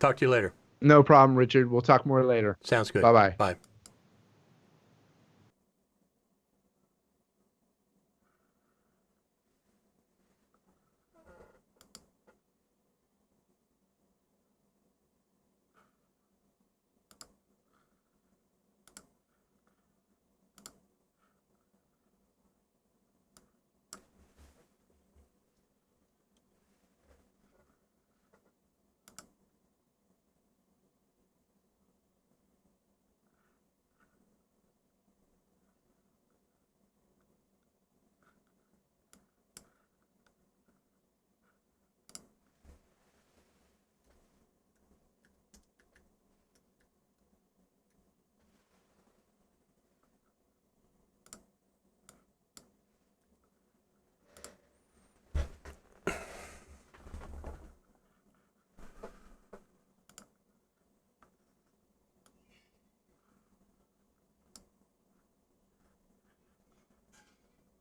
Speaker 1: Talk to you later.
Speaker 2: No problem, Richard. We'll talk more later.
Speaker 1: Sounds good.
Speaker 2: Bye-bye.
Speaker 1: Bye.